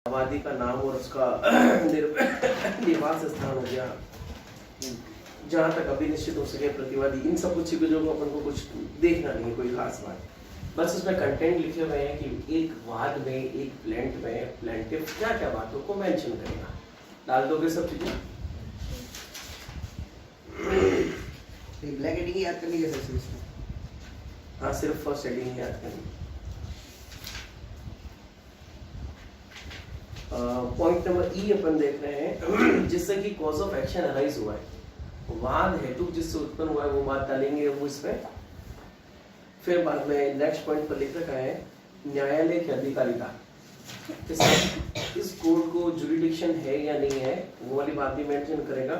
आबादी का नाम और उसका निवास स्थान हो गया, जहाँ तक अभी निश्चित हो सके प्रतिवादी, इन सब कुछ चीजों को अपन को कुछ देखना नहीं है, कोई खास बात। बस उसमें कंटेंट लिखे हुए हैं कि एक वाद में, एक प्लेंट में प्लेंटिव क्या क्या बातों को मेंशन करेगा। डाल दोगे सब चीजें? ब्लैक हेडिंग याद करनी है सर इसमें। हाँ, सिर्फ फर्स्ट हेडिंग याद करनी। पॉइंट नंबर ई अपन देख रहे हैं, जिससे कि कॉज ऑफ एक्शन अराइज हुआ है, वाद हेतु जिससे उत्पन्न हुआ है वो बात डालेंगे वो इसमें। फिर बाद में नेक्स्ट पॉइंट पर लिख रखा है न्यायालय की अधिकारिता, इस कोर्ट को जुरिडिक्शन है या नहीं है, वो वाली बात भी मेंशन करेगा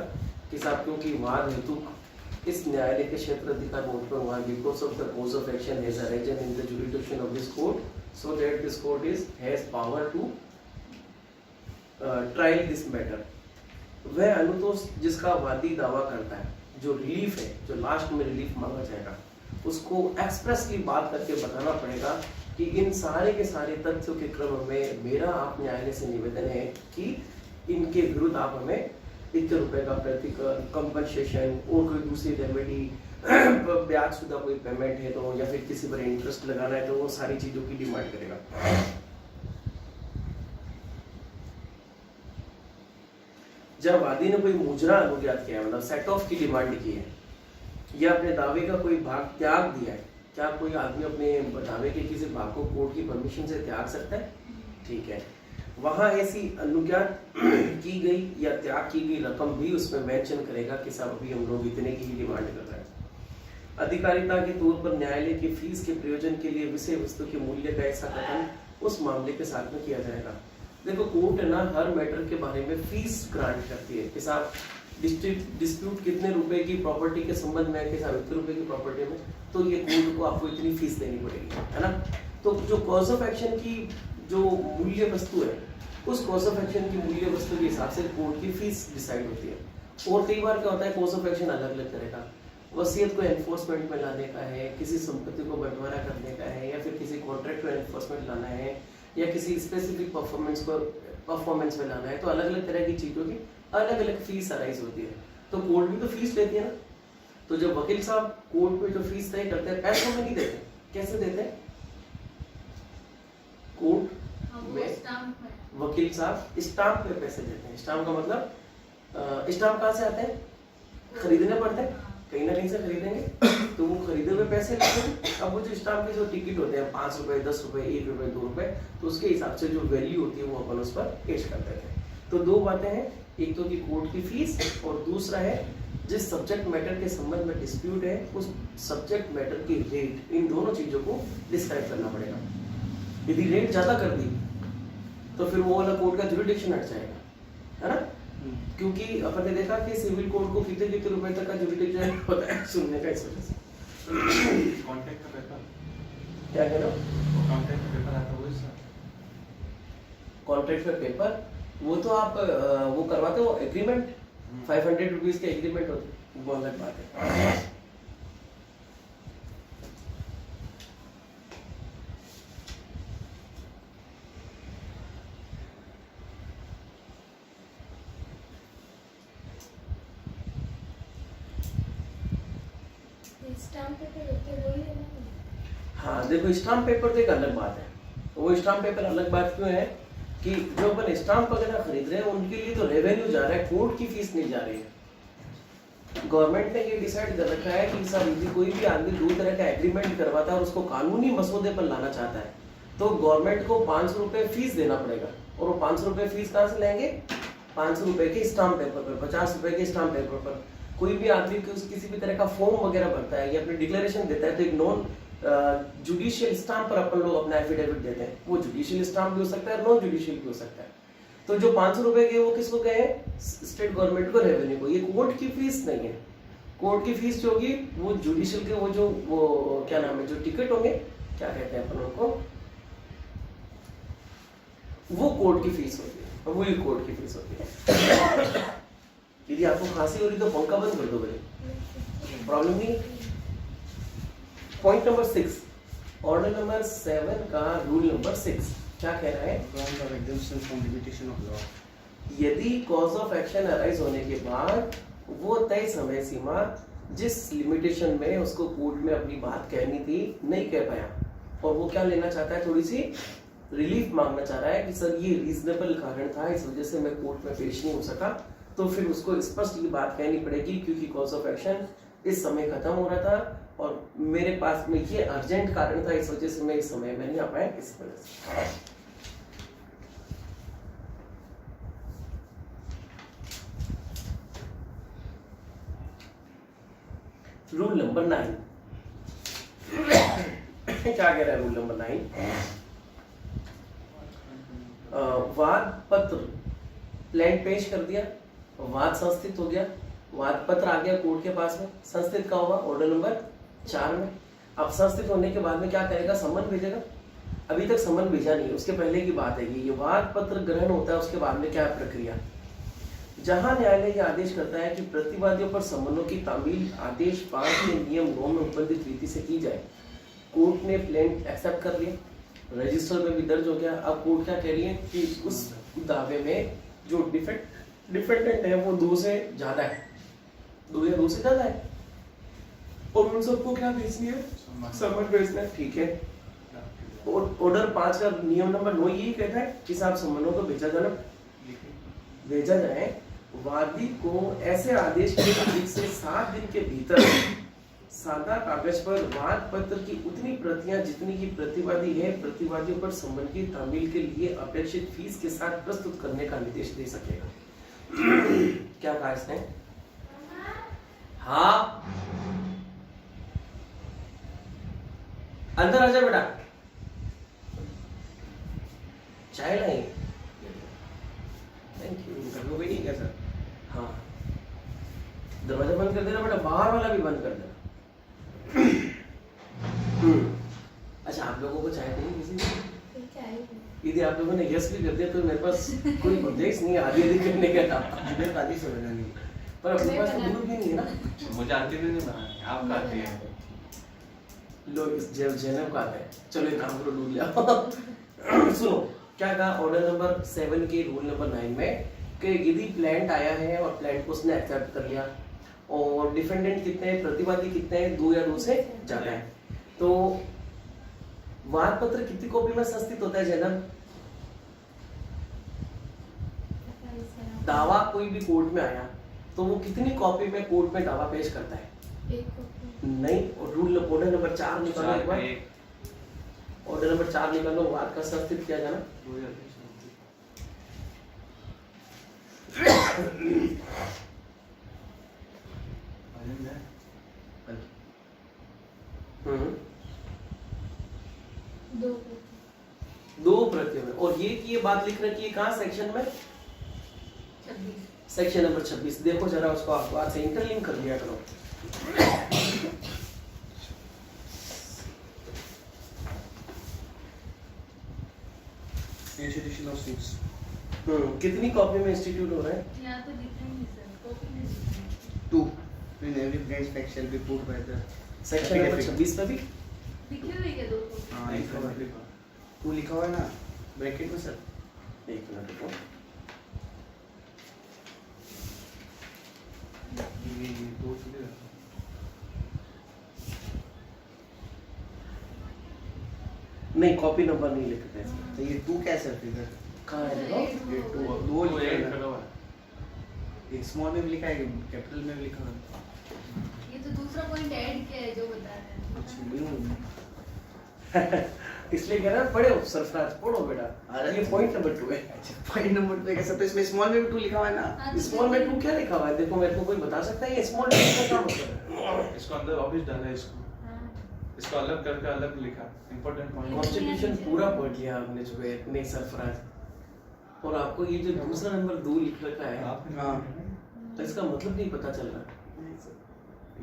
कि साहब क्योंकि वाद हेतु इस न्यायालय के क्षेत्र अधिकार में उत्पन्न हुआ, because of the cause of action has arisen in the jurisdiction of this court, so that this court has power to trial this matter. वह अनुतोष जिसका वादी दावा करता है, जो रिलीफ है, जो लास्ट में रिलीफ मांगा जाएगा, उसको एक्सप्रेसली बात करके बताना पड़ेगा कि इन सारे के सारे तथ्यों के क्रम में मेरा आप न्यायालय से निवेदन है कि इनके विरुद्ध आप हमें इतने रुपए का प्रतिकर कंपनसेशन और कोई दूसरी रेमेडी, ब्याज शुदा कोई पेमेंट है तो, या फिर किसी पर इंटरेस्ट लगाना है तो, वो सारी चीजों की डिमांड करेगा। जब वादी ने कोई मुजरा अनुज्ञात किया है, मतलब सेट ऑफ की डिमांड की है, या अपने दावे का कोई भाग त्याग दिया है, क्या कोई आदमी अपने दावे के किसी भाग को कोर्ट की परमिशन से त्याग सकता है? ठीक है, वहां ऐसी अनुज्ञात की गई या त्याग की गई रकम भी उसमें मेंशन करेगा कि साहब अभी हम लोग इतने की ही डिमांड कर रहे हैं। अधिकारिता के तौर पर न्यायालय की फीस के प्रयोजन के लिए विषय वस्तु के मूल्य का ऐसा कथन उस मामले के साथ में किया जाएगा। देखो, कोर्ट ना हर मैटर के बारे में फीस ग्रांट करती है कि साहब डिस्प्यूट कितने रुपए की प्रॉपर्टी के संबंध में है कि साहब इतने रुपए की प्रॉपर्टी में, तो ये कोर्ट को आपको इतनी फीस देनी पड़ेगी, है ना। तो जो कॉज ऑफ एक्शन की जो मूल्य वस्तु है, उस कॉज ऑफ एक्शन की मूल्य वस्तु के हिसाब से कोर्ट की फीस डिसाइड होती है। और कई बार क्या होता है, कॉज ऑफ एक्शन अलग अलग तरह का, वसीयत को एनफोर्समेंट में लाने का है, किसी संपत्ति को बंटवारा करने का है, या फिर किसी कॉन्ट्रैक्ट को एनफोर्समेंट लाना है, या किसी स्पेसिफिक परफॉर्मेंस में लाना है, तो अलग अलग तरह की चीजों की अलग अलग फीस अराइज होती है। तो कोर्ट भी तो फीस लेती है ना। तो जब वकील साहब कोर्ट में जो फीस तय करते हैं, पैसों में नहीं देते, कैसे देते हैं? कोर्ट में वकील साहब स्टाम्प पे पैसे देते हैं। स्टाम्प का मतलब स्टाम्प कहाँ से आते हैं? खरीदने पड़ते हैं, कहीं ना कहीं से खरीदेंगे, तो वो खरीदे हुए पैसे लेते हैं। अब वो जो स्टाम्प के जो टिकट होते हैं 5 रुपए, 10 रुपए, 1 रुपए, 2 रुपए, तो उसके हिसाब से जो वैल्यू होती है वो अपन उस पर पेश कर देते हैं। तो दो बातें हैं, एक तो कि कोर्ट की फीस, और दूसरा है जिस सब्जेक्ट मैटर के संबंध में डिस्प्यूट है उस सब्जेक्ट मैटर की रेट। इन दोनों चीजों को डिस्क्राइब करना पड़ेगा। यदि रेट ज्यादा कर दी तो फिर वो वाला कोर्ट का जुरिडिक्शन हट जाएगा, है ना। क्योंकि अपन ने देखा कि सिविल कोर्ट को कितने कितने रुपए तक का जुरिडिक्शन होता है सुनने का, इस वजह से। कॉन्ट्रैक्ट का पेपर क्या कह रहे हो? कॉन्ट्रैक्ट का पेपर आता है वही सर। कॉन्ट्रैक्ट का पेपर वो तो आप वो करवाते हो एग्रीमेंट, 500 रुपीज के एग्रीमेंट होते, वो अलग बात है। स्टाम्प पेपर होते हैं वही है ना। हाँ देखो, स्टाम्प पेपर तो एक अलग बात है। वो स्टाम्प पेपर अलग बात क्यों है कि जो अपन स्टाम्प वगैरह खरीद रहे हैं उनके लिए तो रेवेन्यू जा रहा है, कोर्ट की फीस नहीं जा रही है। गवर्नमेंट ने ये डिसाइड कर रखा है कि सब यदि कोई भी आदमी दो तरह का एग्रीमेंट करवाता है और उसको कानूनी मसौदे पर लाना चाहता है तो गवर्नमेंट को 500 रुपए फीस देना पड़ेगा। और वो 500 रुपए फीस कहाँ से लेंगे? 500 रुपए के स्टाम्प पेपर पर, 50 रुपए के स्टाम्प पेपर पर। कोई भी आदमी किसी भी तरह का फॉर्म वगैरह भरता है या अपनी डिक्लेरेशन देता है तो एक नॉन जुडिशियल स्टाम्प पर अपन लोग अपना एफिडेविट देते हैं। वो जुडिशियल स्टाम्प भी हो सकता है, नॉन जुडिशियल भी हो सकता है। तो जो 500 रुपए के वो किसको गए? स्टेट गवर्नमेंट को, रेवेन्यू को। ये कोर्ट की फीस नहीं है। कोर्ट की फीस जो होगी वो जुडिशियल के वो क्या नाम है, जो टिकट होंगे, क्या कहते हैं अपन उनको, वो कोर्ट की फीस होती है, वही कोर्ट की फीस होती है। यदि आपको खांसी हो रही तो पंखा बंद कर दो भाई, प्रॉब्लम नहीं। पॉइंट नंबर 6, ऑर्डर नंबर 7 का रूल नंबर 6, क्या कह रहा है? Grounds of exemption from limitation of law. यदि कॉज ऑफ एक्शन अराइज होने के बाद वो तय समय सीमा जिस लिमिटेशन में उसको कोर्ट में अपनी बात कहनी थी नहीं कह पाया और वो क्या लेना चाहता है, थोड़ी सी रिलीफ मांगना चाह रहा है कि सर ये रीजनेबल कारण था, इस वजह से मैं कोर्ट में पेश नहीं हो सका, तो फिर उसको स्पष्ट ये बात कहनी पड़ेगी क्योंकि कॉज ऑफ एक्शन इस समय खत्म हो रहा था और मेरे पास में ये अर्जेंट कारण था, इस वजह से मैं इस समय में नहीं आ पाया, इस वजह से। रूल नंबर 9 क्या कह रहा है रूल नंबर 9? वाद पत्र प्लान पेश कर दिया, वाद संस्थित हो गया, वाद पत्र आ गया कोर्ट के पास में, संस्थित का होगा ऑर्डर नंबर 4 में। अब संस्थित होने के बाद में क्या करेगा, सम्मन भेजेगा। अभी तक सम्मन भेजा नहीं है, उसके पहले की बात है ये वाद पत्र ग्रहण होता है, उसके बाद में क्या प्रक्रिया। जहां न्यायालय ये आदेश करता है कि प्रतिवादियों पर सम्मनों की तामील आदेश 5 के नियम 9 में उपबंधित रीति से की जाए। कोर्ट ने प्लेंट एक्सेप्ट कर लिया, रजिस्टर में भी दर्ज हो गया। अब कोर्ट क्या कह रही है कि उस दावे में जो डिफेंडेंट है वो 2 से ज्यादा है, 2 या 2 से ज्यादा है और उन सबको क्या भेजनी है, सम्मन भेजना है। ठीक है, ऑर्डर 5 का नियम नंबर 9 यही कहता है कि साहब सम्मनों को भेजा जाए। वादी को ऐसे आदेश के तारीख से 7 दिन के भीतर सादा कागज पर वाद पत्र की उतनी प्रतियां जितनी की प्रतिवादी है प्रतिवादियों पर सम्मन की तामील के लिए अपेक्षित फीस के साथ प्रस्तुत करने का निर्देश दे सकेगा। क्या कहा इसने? हाँ, अंदर आ जा बेटा, चाय लाई। Thank you. घर में कोई नहीं क्या सर? हाँ, दरवाजा बंद कर देना बेटा, बाहर वाला भी बंद कर देना। अच्छा, आप लोगों को चाय देंगे किसी ने? यदि आप लोगों ने यस भी कर दिया तो मेरे पास कोई गुंजाइश नहीं है आधी आधी करने का था। मुझे शादी से बना नहीं। पर अपने पास तो दूध भी नहीं है ना। मुझे आते भी नहीं बनाने, आप खाते हैं। लोग जैनब का है। चलो एक काम करो, दूध ले आओ। सुनो क्या कहा ऑर्डर नंबर 7 के रूल नंबर 9 में कि यदि प्लांट आया है और प्लांट को उसने एक्सेप्ट कर लिया और डिफेंडेंट कितने हैं, प्रतिवादी कितने हैं, 2 या 2 से ज्यादा है, तो वाद पत्र कितनी कॉपी में संस्थित होता है जैनब? दावा कोई भी कोर्ट में आया तो वो कितनी कॉपी में कोर्ट में दावा पेश करता है? नहीं, और रूल ऑर्डर नंबर 4 निकालो एक बार। ऑर्डर नंबर 4 निकालो, वाद का संस्थित किया जाना। दो प्रतियों में, और ये बात लिख रखी है कहाँ सेक्शन में? 26। Section number 26। देखो जरा उसको आप बात से इंटरलिंक कर दिया करो। Institution of seats. कितनी कॉपी में इंस्टीट्यूट हो रहा है? यहाँ तो दिख रही है सर, कॉपी नहीं दिख रही। 2 in every branch fact shall be proved by the section number 26 में भी दिखी हुई है 2 कॉपी। हाँ लिखा हुआ है। 2 लिखा हुआ है ना ब्रैकेट में सर। एक मिनट रुको। ये 2 चीजें नहीं, कॉपी नंबर नहीं लिखते हैं इसमें। तो ये 2 क्या है सर फिगर? कहाँ है देखो? ये 2 वो लिखा एड है करा ना। हुआ है। एक स्मॉल में भी लिखा है, कैपिटल में भी लिखा हुआ है। ये तो दूसरा पॉइंट ऐड किया है जो बता रहे अच्छा हैं। नहीं इसलिए कह रहा है पढ़ो सरफराज, पढ़ो बेटा। अरे ये पॉइंट नंबर 2 है। अच्छा पॉइंट नंबर 2 कैसे? तो इसमें स्मॉल में भी 2 लिखा हुआ है ना। हाँ, तो स्मॉल में 2 क्या लिखा हुआ है? देखो मेरे को कोई बता सकता है ये स्मॉल में का क्या मतलब है? इसको अंदर ऑफिस डाला है इसको, हाँ। इसको अलग करके अलग लिखा, इंपॉर्टेंट पॉइंट। कॉन्स्टिट्यूशन पूरा पढ़ लिया आपने जो है इतने सरफराज, और आपको ये जो दूसरा नंबर 2 लिख रखा है हाँ तो इसका मतलब नहीं पता चल रहा।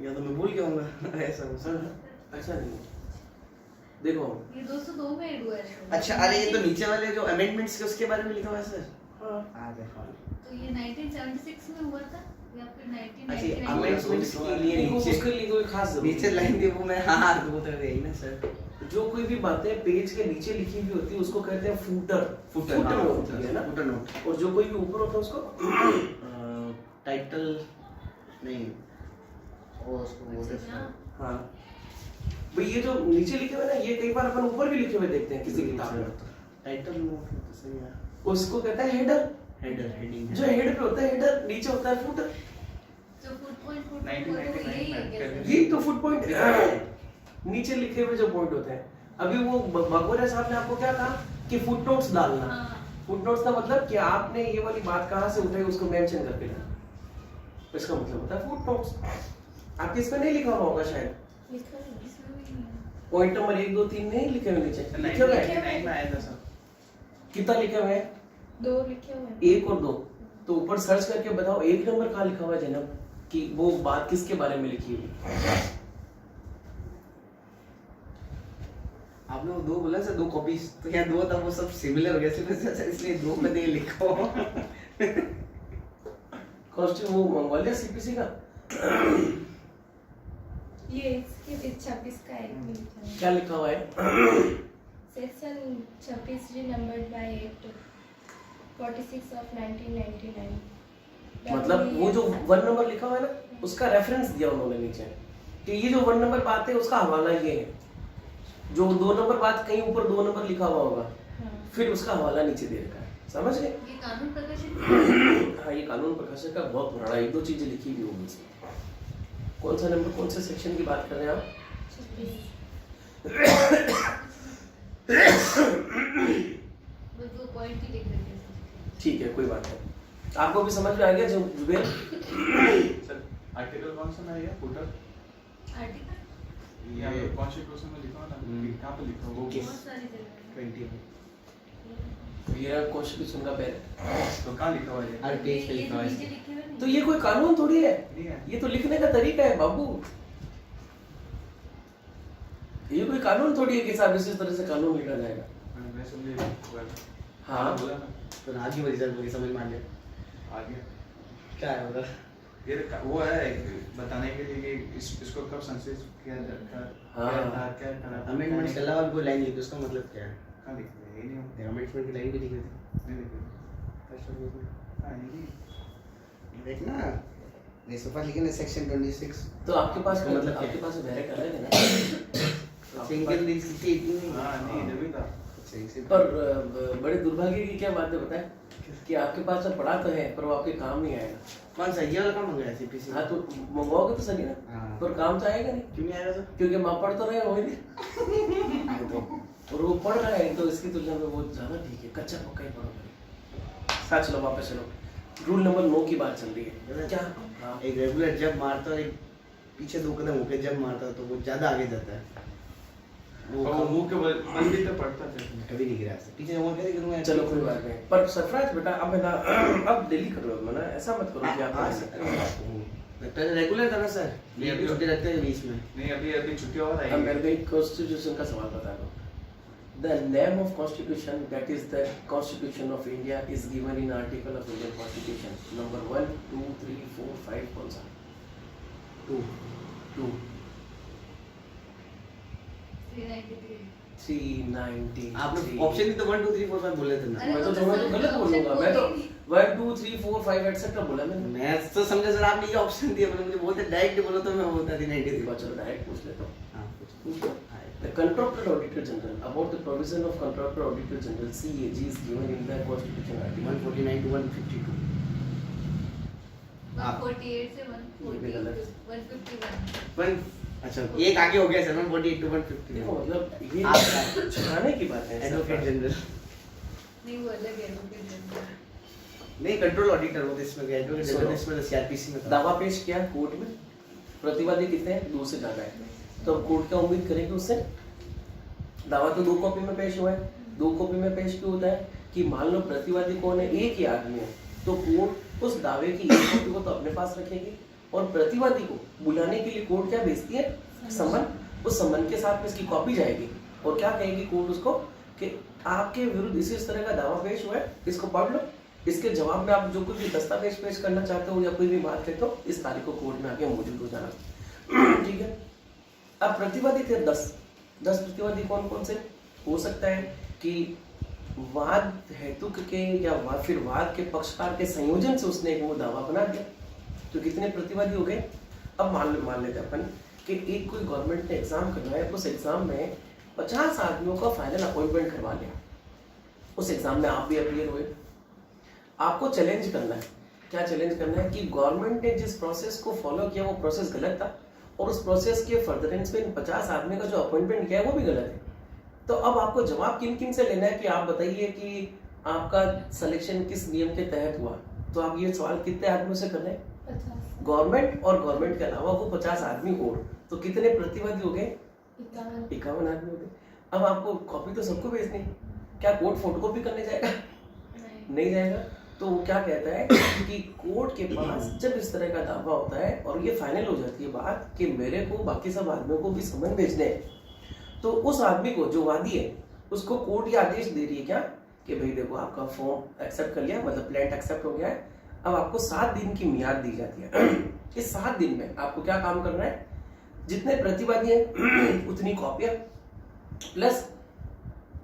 या तो मैं भूल गया हूँ ऐसा हो सकता। ऐसा नहीं, देखो ये 202 में ऐड हुआ है सर। अच्छा अरे ये तो नीचे वाले जो अमेंडमेंट्स के उसके बारे में लिखा हुआ है सर। हाँ, आ देखो तो ये 1976 में हुआ था या फिर 1999 अच्छा, अमेंडमेंट्स के लिए नीचे- उसके लिए कोई खास जरूरत नीचे नहीं। लाइन दी वो मैं हाँ वो तो यही ना सर। जो कोई भी बातें पेज के नीचे लिखी हुई होती है उसको कहते हैं फूटर। फुटर, हाँ, होती है ना। Footer note. और जो कोई भी ऊपर होता है उसको टाइटल नहीं, वो उसको बोलते अच्छा, हैं। हाँ भाई, ये जो नीचे लिखे हुए ना, ये कई बार अपन ऊपर भी लिखे हुए देखते हैं किसी किताब में। टाइटल नोट तो सही है। उसको कहते हैं हेडर। Header, heading. जो हेड पे होता है हेडर, नीचे होता है फुटर। तो फुट पॉइंट वो तो 1999 यही है में क्या? ये तो फुट पॉइंट नीचे लिखे हुए जो पॉइंट होते हैं। अभी वो भगोरिया साहब ने आपको क्या कहा कि फुटनोट्स डालना। हाँ। फुटनोट्स का मतलब कि आपने ये वाली बात कहाँ से उठाई उसको मेंशन करके डालना। इसका मतलब होता है फुटनोट्स। आपके इसमें नहीं लिखा हुआ होगा शायद, लिखा है, इसमें भी नहीं है। पॉइंट नंबर 1 2 3 नहीं लिखे हुए नीचे, लिखे हुए हैं। 1999 में आया था सर। कितना लिखे हुए हैं? 2 लिखे हुए हैं। 1 और 2। तो ऊपर सर्च करके बताओ 1 नंबर कहाँ लिखा हुआ है जनाब, कि वो बात किसके बारे में लिखी हुई। आपने वो 2 बोला सर, 2 कॉपीज, तो क्या 2 था वो सब सिमिलर हो गया सर, इसलिए 2 पे नहीं लिखा हो। कॉस्ट्यूम वो मंगवा लिया सीपीसी का। ये इसके 26 का एक भी लिखा है। क्या लिखा हुआ है? Section 26 numbered bye act 46 of 1999। मतलब वो जो 1 नंबर लिखा हुआ है ना, उसका रेफरेंस दिया उन्होंने नीचे कि ये जो 1 नंबर बात है उसका हवाला ये है। जो 2 नंबर बात कहीं ऊपर 2 नंबर लिखा हुआ होगा, हाँ। फिर उसका हवाला नीचे दे रखा है। समझ गए? ये कानून प्रकाशित हाँ, ये कानून प्रकाशन का बहुत पुराना, 1-2 चीजें लिखी हुई होंगी इसमें। कौन सा नंबर, कौन से सेक्शन की बात कर रहे हैं आप? 26। बस वो पॉइंट ही लिख देते हैं। ठीक है, कोई बात नहीं। आपको भी समझ में आ गया जो जुबेर? सर आर्टिकल कौन सा में है फुटर? आर्टिकल यहाँ पे कॉन्स्टिट्यूशन में लिखा हुआ ना, कहाँ पे लिखा हुआ वो? बहुत सारी जगह है। 20 ये कॉन्स्टिट्यूशन का पहले तो कहाँ लिखा हुआ है? हर पेज पे ये लिखा जो हुआ है नीचे इसके। लिखे हुए हैं तो ये कोई कानून थोड़ी है, नहीं है। ये तो लिखने का तरीका है बाबू। ये कोई कानून थोड़ी है कि साहब इस तरह से कानून लिखा जाएगा। मैं समझे। हाँ। बोला ना, तो आज ही रिजल्ट पूरी समझ में आ गया आ गया। क्या है उधर। ये वो है बताने के लिए कि इसको कब संशोधित किया जाता है, हाँ। क्या करा था। अमेंडमेंट के अलावा कोई लाइन लिखी, उसका मतलब क्या है? कहाँ लिखा है? ये नहीं होता। अमेंडमेंट की लाइन भी लिखी थी नहीं लिखा। First of all. हाँ, ये नहीं। देखना ये सफा लिखे ना सेक्शन 26। तो आपके पास इसका मतलब आपके क्या? पास डायरेक्ट अलग है ना। सिंगल दिस की इतनी नहीं। हाँ नहीं, इधर भी था। अच्छा, इसे पर बड़े दुर्भाग्य की क्या बात है पता है कि आपके पास तो पढ़ा तो है पर वो आपके काम नहीं आएगा। कौन सा ये वाला काम हो गया सीपीसी? हाँ, तो मंगवाओगे तो सही ना, हाँ। पर काम तो आएगा नहीं, क्यों नहीं आएगा सर? क्योंकि माँ पढ़ तो रहे हो ही नहीं। और वो पढ़ रहा है तो इसकी तुलना में वो ज्यादा ठीक है, कच्चा पक्का ही पढ़ो। साथ चलो, वापस चलो। रूल नंबर 9 की बात चल रही है। क्या? हाँ। एक रेगुलर जब मारता है, एक पीछे 2 कदम होके जब मारता है तो वो ज्यादा आगे जाता है। वो और वो मुंह के बल भी तो पड़ता था। कभी नहीं गिरा ऐसे। पीछे वो कहते करूंगा चलो कोई बात नहीं, पर सरफराज बेटा अब है ना, अब डेली करो अब ना, ऐसा मत करो कि आप पहले रेगुलर था ना सर, ये भी छुट्टी रखते हैं बीच में। नहीं, अभी छुट्टी और अब आई। मेरे को एक कॉन्स्टिट्यूशन का सवाल बता दो। The name of constitution, that is the Constitution of India, is given in article of Indian Constitution. Number 1, 2, 3, 4, 5 कौन सा? 2 2, 393 390। आपने ऑप्शन भी तो 1 2 3 4 5 बोले थे ना। अरे मैं तो वो मैं तो गलत बोलूंगा, मैं तो 1 2 3 4 5 एटसेट्रा बोला मैंने। मैं तो समझा सर आपने ये ऑप्शन दिया, मतलब मुझे बोलते डायरेक्ट बोलो तो मैं बोलता थी 93। चलो डायरेक्ट पूछ लेता हूँ। हां पूछ। पूछ लो। The Contractor Auditor General, about the provision of Contractor Auditor General (CAG) is given in the Constitution Article 149 to 152। 148 से ये भी गलत 151। वन अच्छा एक आगे हो गया सर, 148 टू 150। देखो मतलब ये आपका छुड़ाने की बात है। एडवोकेट जनरल नहीं, वो अलग है एडवोकेट जनरल। नहीं, कंट्रोल ऑडिटर वो इसमें गया, एडवोकेट जनरल इसमें सीआरपीसी में था। दावा पेश किया कोर्ट में, प्रतिवादी कितने हैं? 2 से ज्यादा है, तो अब कोर्ट क्या उम्मीद करेगी उससे? दावा तो 2 कॉपी में पेश हुआ है। 2 कॉपी में पेश क्यों होता है कि मान लो प्रतिवादी कौन है, एक ही आदमी है, तो कोर्ट उस दावे की एक कॉपी को तो अपने पास रखेगी और प्रतिवादी को बुलाने के लिए कोर्ट क्या भेजती है? समन। उस समन के साथ में इसकी कॉपी जाएगी और क्या कहेगी कोर्ट उसको कि आपके विरुद्ध इस तरह का दावा पेश हुआ है, इसको पढ़ लो, इसके जवाब में आप जो कुछ भी दस्तावेज पेश करना चाहते हो या कोई भी बात कहते हो, इस तारीख को कोर्ट में आके मौजूद हो जाना। ठीक है। अब प्रतिवादी थे 10, 10 प्रतिवादी कौन कौन से हो सकता है कि वाद हेतुक के या फिर वाद के पक्षकार के संयोजन से उसने एक वो दावा बना दिया। तो कितने प्रतिवादी हो गए? अब मान लेते हैं अपन कि एक कोई गवर्नमेंट ने एग्जाम करना है, उस एग्जाम में 50 आदमियों का फाइनल अपॉइंटमेंट करवा लिया। उस एग्जाम में आप भी अपीयर हुए। आपको चैलेंज करना है। क्या चैलेंज करना है कि गवर्नमेंट ने जिस प्रोसेस को फॉलो किया वो प्रोसेस गलत था और उस प्रोसेस के फर्दरेंस में 50 आदमी का जो अपॉइंटमेंट किया है वो भी गलत है। तो अब आपको जवाब किन किन से लेना है कि आप बताइए कि आपका सिलेक्शन किस नियम के तहत हुआ। तो आप ये सवाल कितने आदमियों से कर रहे हैं? 50 गवर्नमेंट और गवर्नमेंट के अलावा वो 50 आदमी और, तो कितने प्रतिवादी हो गए? 51 आदमी हो गए। अब आपको कॉपी तो सबको भेजनी, क्या कोर्ट फोटोकॉपी करने जाएगा? नहीं जाएगा। तो वो क्या कहता है कि कोर्ट के पास जब इस तरह का दावा होता है और ये फाइनल हो जाती है बात कि मेरे को बाकी सब आदमियों को भी समन भेजने हैं, तो उस आदमी को जो वादी है उसको कोर्ट ये आदेश दे रही है क्या कि भाई देखो आपका फॉर्म एक्सेप्ट कर लिया, मतलब प्लेंट एक्सेप्ट हो गया है, अब आपको 7 दिन की मियाद दी जाती है। इस 7 दिन में आपको क्या काम करना है? जितने प्रतिवादी हैं उतनी कॉपियां प्लस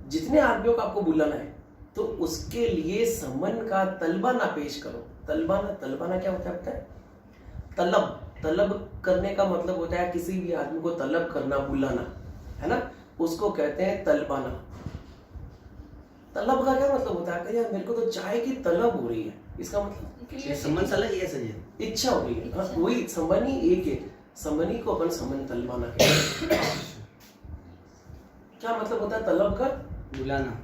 जितने आदमियों को आपको बुलाना है तो उसके लिए समन का तलबाना पेश करो। तलबाना क्या होता है पता है? तलब करने का मतलब होता है किसी भी आदमी को तलब करना, बुलाना, है ना, उसको कहते हैं तलबाना। तलब का क्या मतलब होता है? यार मेरे को तो चाय की तलब हो रही है, इसका मतलब ये समन अलग है सर, ये इच्छा हो रही है। हाँ, वही समनी एक है, समनी को अपन समन तलबाना कहते हैं। क्या मतलब होता है तलब का?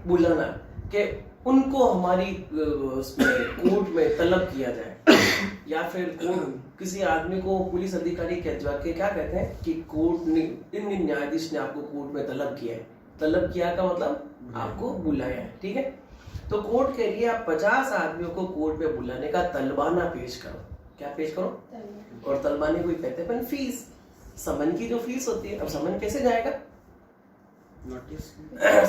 बुलाना कि उनको हमारी उसमें कोर्ट में तलब किया जाए, या फिर किसी आदमी को पुलिस अधिकारी जाके क्या कहते हैं कि कोर्ट ने इन न्यायाधीश ने आपको कोर्ट में तलब किया है। तलब किया का मतलब आपको बुलाया है, ठीक है। तो कोर्ट के लिए आप 50 आदमियों को कोर्ट में बुलाने का तलबाना पेश करो। क्या पेश करो? और तलबाने को कहते हैं फीस, समन की जो फीस होती है। अब समन कैसे जाएगा? नोटिस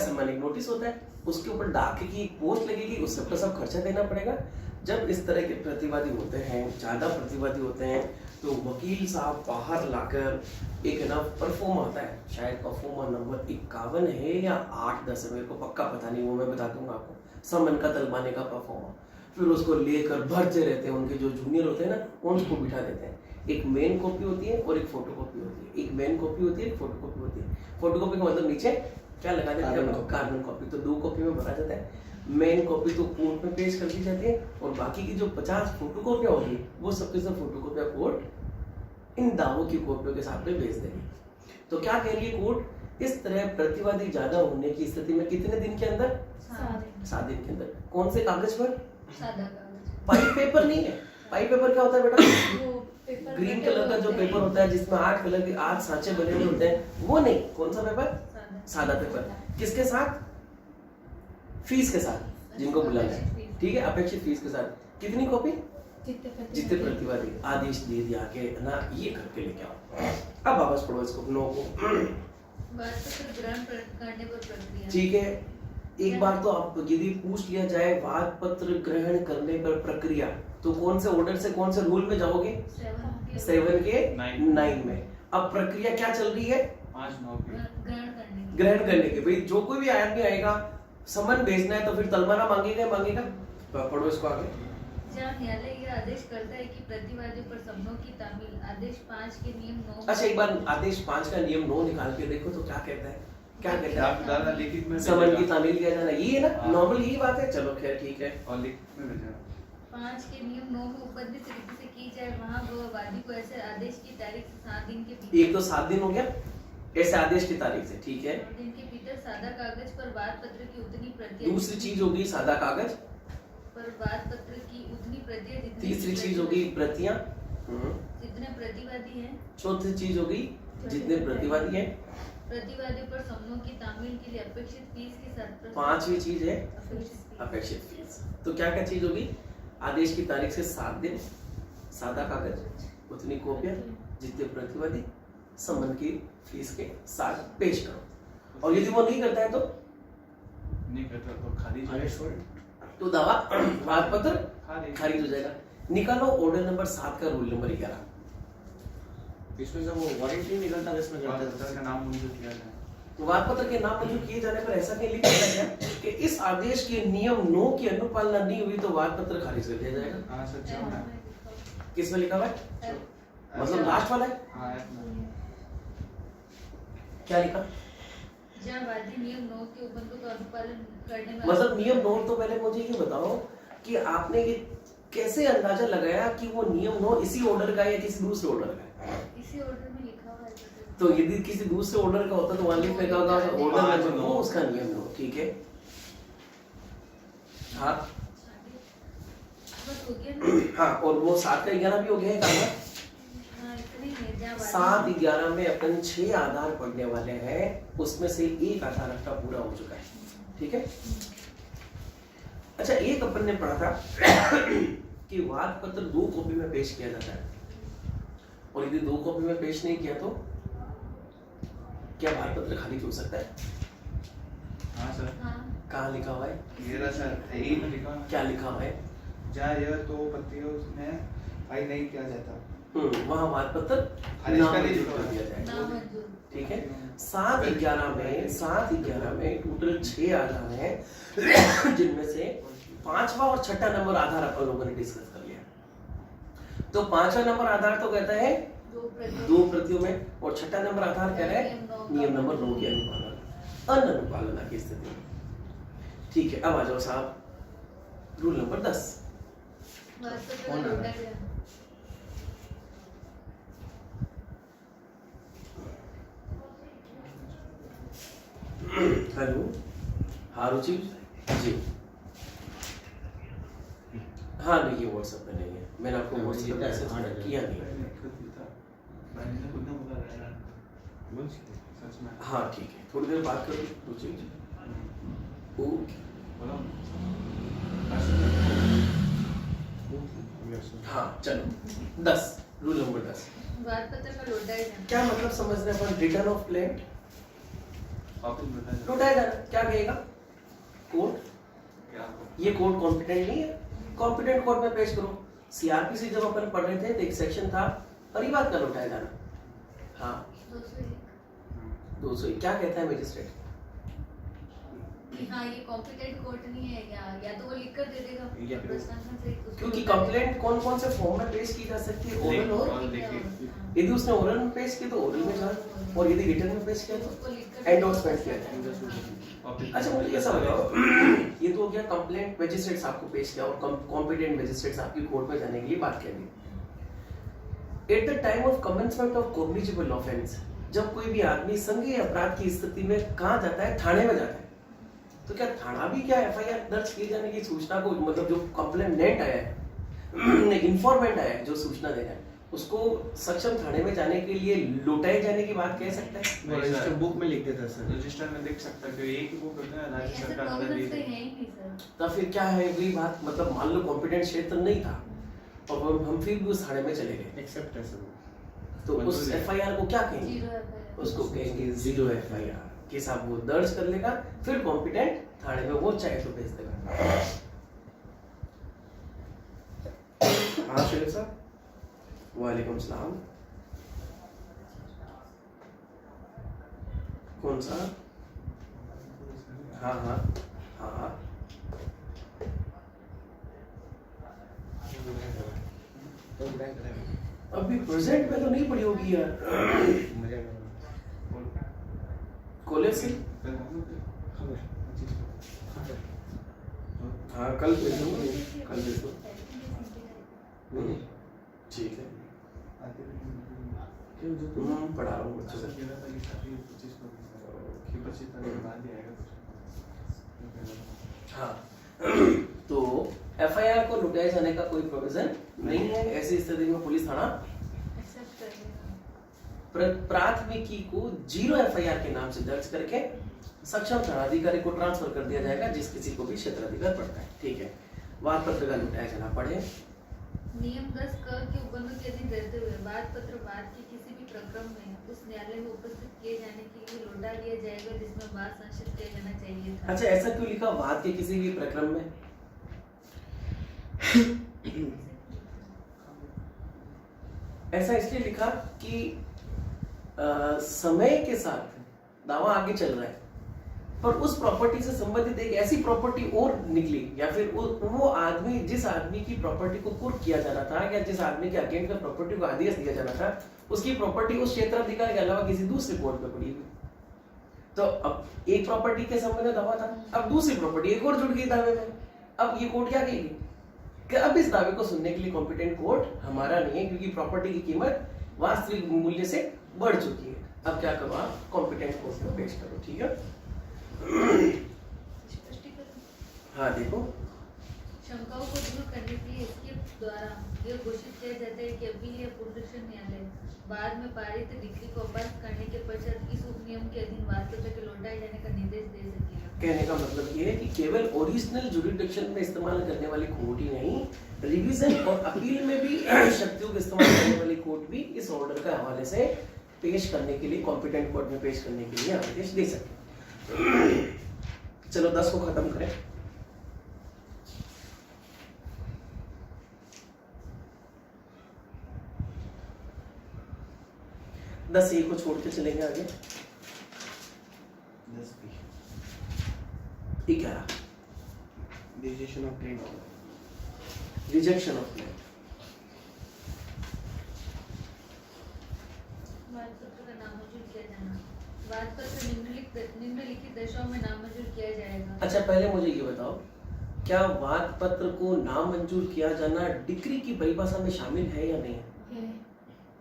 समन एक नोटिस होता है, उसके ऊपर डाक की पोस्ट लगेगी, उस सब का सब खर्चा देना पड़ेगा। जब इस तरह के प्रतिवादी होते हैं, ज्यादा प्रतिवादी होते हैं, तो वकील साहब बाहर लाकर एक ना परफॉर्म आता है, शायद परफॉर्मर नंबर 51 है या 8-10 है, मेरे को पक्का पता नहीं, वो मैं बता दूंगा आपको। समन का तलबाने का परफॉर्मर, फिर उसको लेकर भरते रहते हैं, उनके जो जूनियर होते हैं ना उनको बिठा देते हैं। एक मेन कॉपी होती है और एक फोटो कॉपी होती है। एक मेन कॉपी होती है, एक फोटो कॉपी होती है। फोटो कॉपी का मतलब नीचे क्या लगा देते हैं? Carbon copy. तो 2 कॉपी में भरा जाता है। मेन कॉपी तो कोर्ट में पेश कर दी जाती है और बाकी की जो 50 फोटो कॉपियां होगी वो सबके सब फोटो कॉपियां कोर्ट इन दावों की कॉपियों के साथ में भेज देगी। तो क्या कह रही है कोर्ट? इस तरह प्रतिवादी ज्यादा होने की स्थिति में कितने दिन के अंदर? 7 दिन के अंदर। कौन से कागज पर? सादा कागज। पाइप पेपर नहीं है। पाइप पेपर क्या होता है बेटा? ग्रीन कलर का जो पेपर होता है जिसमें 8 कलर के 8 सांचे बने हुए होते हैं, वो नहीं। कौन सा पेपर? सादा पेपर। किसके साथ? फीस के साथ, जिनको बुलाना है, ठीक है, अपेक्षित फीस के साथ। कितनी कॉपी? जितने प्रतिवादी। आदेश दे दिया कि ना ये करके लेके आओ। अब वापस पढ़ो इसको, नो को। वादपत्र ग्रहण करने पर प्रक्रिया। ठीक है, एक बार तो आप यदि पूछ लिया जाए वाद पत्र ग्रहण करने पर प्रक्रिया, तो कौन से ऑर्डर से कौन से रूल में जाओगे? 7 के 9 में। अब प्रक्रिया क्या चल रही है? 5-9 ग्रहण करने के। भाई जो कोई भी आदमी आएगा, समन भेजना है तो फिर तलबाना मांगेगा। पढ़ो इसको आगे। जहाँ न्यायालय यह आदेश करता है कि प्रतिवादियों पर शब्दों की तामील आदेश 5 के नियम 9। अच्छा, एक बार आदेश 5 का नियम 9 निकाल के देखो तो क्या कहता है? क्या कहता है? दादा लिखित में समन की तामील किया जाना, ये है ना, नॉर्मल यही बात है। चलो खैर ठीक है। और लिखित में भेजा 5 के नियम 9 में उपबद्ध तरीके से की जाए, वहाँ वह वादी को ऐसे आदेश की तारीख से 7 दिन के भीतर। एक तो 7 दिन हो गया ऐसे आदेश की तारीख से, ठीक है। दिन के भीतर सादा कागज पर वाद पत्र की उतनी प्रतियां। दूसरी चीज होगी सादा कागज पर वाद पत्र की उतनी प्रतियां जितनी। तीसरी चीज होगी प्रतियां। जितने प्रतिवादी हैं। चौथी चीज होगी जितने प्रतिवादी हैं। प्रतिवादियों पर समनों की तामील के लिए अपेक्षित फीस के साथ। 5वीं चीज है अपेक्षित अपेक्षित फीस। तो क्या क्या चीज होगी? आदेश की तारीख से 7 दिन, सादा कागज, उतनी कॉपियां जितने प्रतिवादी, समन की फीस के साथ पेश करो। और यदि वो नहीं करता है तो नहीं करता तो खारिज तो दावा वाद पत्र खारिज हो जाएगा। निकालो ऑर्डर नंबर 7 का रूल नंबर 11। इसमें से वो वारंटी निकलता है, इसमें करते का नाम मंजूर किया जाए। वाद पत्र के नाम मंजूर किए जाने पर ऐसा कहीं लिखा गया कि इस आदेश के नियम 9 की अनुपालना नहीं हुई तो वाद पत्र खारिज कर दिया जाएगा। हाँ सर, जो है। किस में लिखा हुआ है? मतलब लास्ट वाला है, हाँ, F में। क्या लिखा? जहाँ वादी नियम 9 के उपबंधों का अनुपालन करने में मतलब नियम 9, तो पहले मुझे ये बताओ कि आपने ये कैसे अंदाजा लगाया कि वो नियम 9 इसी ऑर्डर का है या किसी दूसरे ऑर्डर का है? इसी ऑर्डर में लिखा हुआ है तो यदि किसी दूसरे ऑर्डर का होता तो वहां लिखा होगा ऑर्डर नंबर 9 उसका नियम 9, ठीक है। हाँ बस हो गया ना। हाँ, और वो 7 का 11 भी हो गया है काम। हाँ, इतनी है जहाँ 7-11 में अपन 6 आधार पढ़ने वाले हैं, उसमें से एक आधार आपका पूरा हो चुका है, ठीक है। अच्छा, एक अपन ने पढ़ा था कि वाद पत्र 2 कॉपी में पेश किया जाता है, और यदि 2 कॉपी में पेश नहीं किया तो क्या वाद पत्र खारिज हो सकता है? हाँ सर, हाँ, कहाँ लिखा हुआ है? ये रहा सर, यही में लिखा है। क्या लिखा हुआ है? जहाँ यह 2 प्रतियों में फाइल नहीं किया जाता, वहाँ वाद पत्र खारिज कर नामंजूर दिया कर दिया जाएगा, ना मंजूर। ठीक है। 7-11 में टोटल 6 आधार हैं, जिनमें से 5वां और 6ठा नंबर आधार अपन लोगों ने डिस्कस कर लिया। तो 5वां नंबर आधार तो कहता है 2 प्रतियों में, और 6ठा नंबर आधार कह रहा है नियम नंबर 9 की अनुपालना की स्थिति में, ठीक है। अब आ जाओ साहब, रूल नंबर 10। वास्तव में लौटा गया। हेलो, हाँ रुचि जी, हाँ नहीं, ये व्हाट्सएप पे नहीं है, मैंने आपको व्हाट्सएप पे मैसेज किया नहीं है। सच में। हाँ ठीक है, थोड़ी देर बात करो रुचि। ओके, हाँ चलो 10, रूल नंबर 10। वाद पत्र का लौटा ही जाना। क्या मतलब समझ रहे हैं अपन? रिटर्न ऑफ क्लेम वापस लौटा जाए। लौटाया जाना, क्या कहेगा कोर्ट? क्या? ये कोर्ट कॉम्पिटेंट नहीं है, कॉम्पिटेंट कोर्ट में पेश करो। सीआरपीसी जब अपन पढ़ रहे थे तो एक सेक्शन था परिवाद का लौटाया जाना। हाँ 201 क्या कहता है मैजिस्ट्रेट? कि हाँ ये कॉम्पिटेंट कोर्ट नहीं है, या तो वो लिख कर दे देगा या फिर- प्रशासन से उसको क्योंकि लौटा कंप्लेंट कौन कौन से फॉर्म में पेश की जा सकती है? ओरल और और लिखित। यदि उसने ओरल में पेश की तो ओरल में जाए, और यदि रिटर्न में पेश किया उसको तो लिख कर एंडोर्समेंट किया जाए। अच्छा मुझे ये समझ आओ, ये तो हो गया कंप्लेंट मैजिस्ट्रेट साहब को पेश किया और कॉम्पिटेंट मैजिस्ट्रेट साहब की कोर्ट में जाने के लिए बात कह दी। At the time of commencement of cognizable offence, जब कोई भी आदमी संज्ञेय अपराध की स्थिति में कहाँ जाता है? थाने में जाता है। तो क्या थाना भी क्या एफआईआर दर्ज किए जाने की सूचना को, मतलब जो कंप्लेनेंट आया है, इन्फॉर्मेंट आया है जो सूचना दे रहा है, उसको सक्षम थाने में जाने के लिए लौटाए जाने की बात कह सकता है? वो रजिस्टर बुक में लिख देता सर। रजिस्टर में देख सकता है कि एक ही बुक होता है, राज्य ऐसे सरकार प्रॉब्लम द्वारा दी तो गई। है ही नहीं सर। तो फिर क्या है वही बात, मतलब मान लो कॉम्पिटेंट क्षेत्र नहीं था और हम फिर भी उस थाने में चले गए, एक्सेप्ट है सर। तो उस एफआईआर को क्या कहेंगे? 0 FIR। उसको कहेंगे 0 एफआईआर। केस आप वो दर्ज कर लेगा, फिर कॉम्पिटेंट थाने में वो चाहे तो भेज देगा। हाँ शेर साहब, वालेकुम सलाम। कौन सा? हाँ हाँ हाँ हाँ, अभी प्रेजेंट में तो नहीं पड़ी होगी यार। कॉलेज से? हाँ कल भेज दूँगा, कल भेज दो। ठीक है, पढ़ा रहा हूँ बच्चों से। हाँ तो एफआईआर को लुटाए जाने का कोई प्रोविजन नहीं है। ऐसी स्थिति में पुलिस थाना एक्सेप्ट करेगा। प्राथमिकी को 0 एफआईआर के नाम से दर्ज करके सक्षम थानाधिकारी को ट्रांसफर कर दिया जाएगा, जिस किसी को भी क्षेत्राधिकार पड़ता है। ठीक है, वाद पत्र का लुटाया जाना पड़े। नियम 10 क के उपबंधों के अधीन रहते हुए वाद पत्र वाद के किसी भी प्रक्रम में उस न्यायालय में उपस्थित किए जाने के लिए लौटा दिया जाएगा जिसमें वाद संचित किया जाना चाहिए था। अच्छा, ऐसा क्यों लिखा वाद के किसी भी प्रक्रम में? ऐसा इसलिए लिखा कि समय के साथ दावा आगे चल रहा है, पर उस प्रॉपर्टी से संबंधित एक ऐसी प्रॉपर्टी और निकली, या फिर वो आदमी, जिस आदमी की प्रॉपर्टी को कुर्क किया जाना था, या जिस आदमी के अगेंस्ट में प्रॉपर्टी को आदेश दिया जाना था, उसकी प्रॉपर्टी उस क्षेत्राधिकार के अलावा किसी दूसरे कोर्ट में पड़ी हुई। तो अब एक प्रॉपर्टी के संबंध में दावा था, अब दूसरी प्रॉपर्टी एक और जुड़ गई दावे में। अब ये कोर्ट क्या कहेगी कि अब इस दावे को सुनने के लिए कॉम्पिटेंट कोर्ट हमारा नहीं है, क्योंकि प्रॉपर्टी की कीमत वास्तविक मूल्य से बढ़ चुकी है। अब क्या करो, आप कॉम्पिटेंट कोर्ट में पेश करो। ठीक है, स्पष्टीकरण। हाँ देखो, शंकाओं को दूर करने के लिए इसके द्वारा यह घोषित किया जाता है कि अपील या पुनरीक्षण न्यायालय बाद में पारित डिक्री को अपास्त करने के पश्चात इस उपनियम के अधीन वादपत्र के लौटाए जाने का निर्देश दे सकेगा। कहने का मतलब ये है कि केवल ओरिजिनल जुरिडिक्शन में इस्तेमाल करने वाली कोर्ट ही नहीं, रिवीजन और अपील में भी शक्तियों का इस्तेमाल करने वाली कोर्ट भी इस ऑर्डर का हवाले से पेश करने के लिए, कॉम्पिटेंट कोर्ट में पेश करने के लिए आदेश दे सके। चलो 10 को खत्म करें। 10 ए को छोड़ के चलेंगे आगे। 11 decision of claim, rejection of claim. वादपत्र का नामंजूर किया जाना। वादपत्र निम्नलिखित दशाओं में नामंजूर किया जाएगा। अच्छा, पहले मुझे ये बताओ, क्या वाद पत्र को नामंजूर किया जाना डिक्री की परिभाषा में शामिल है या नहीं? है।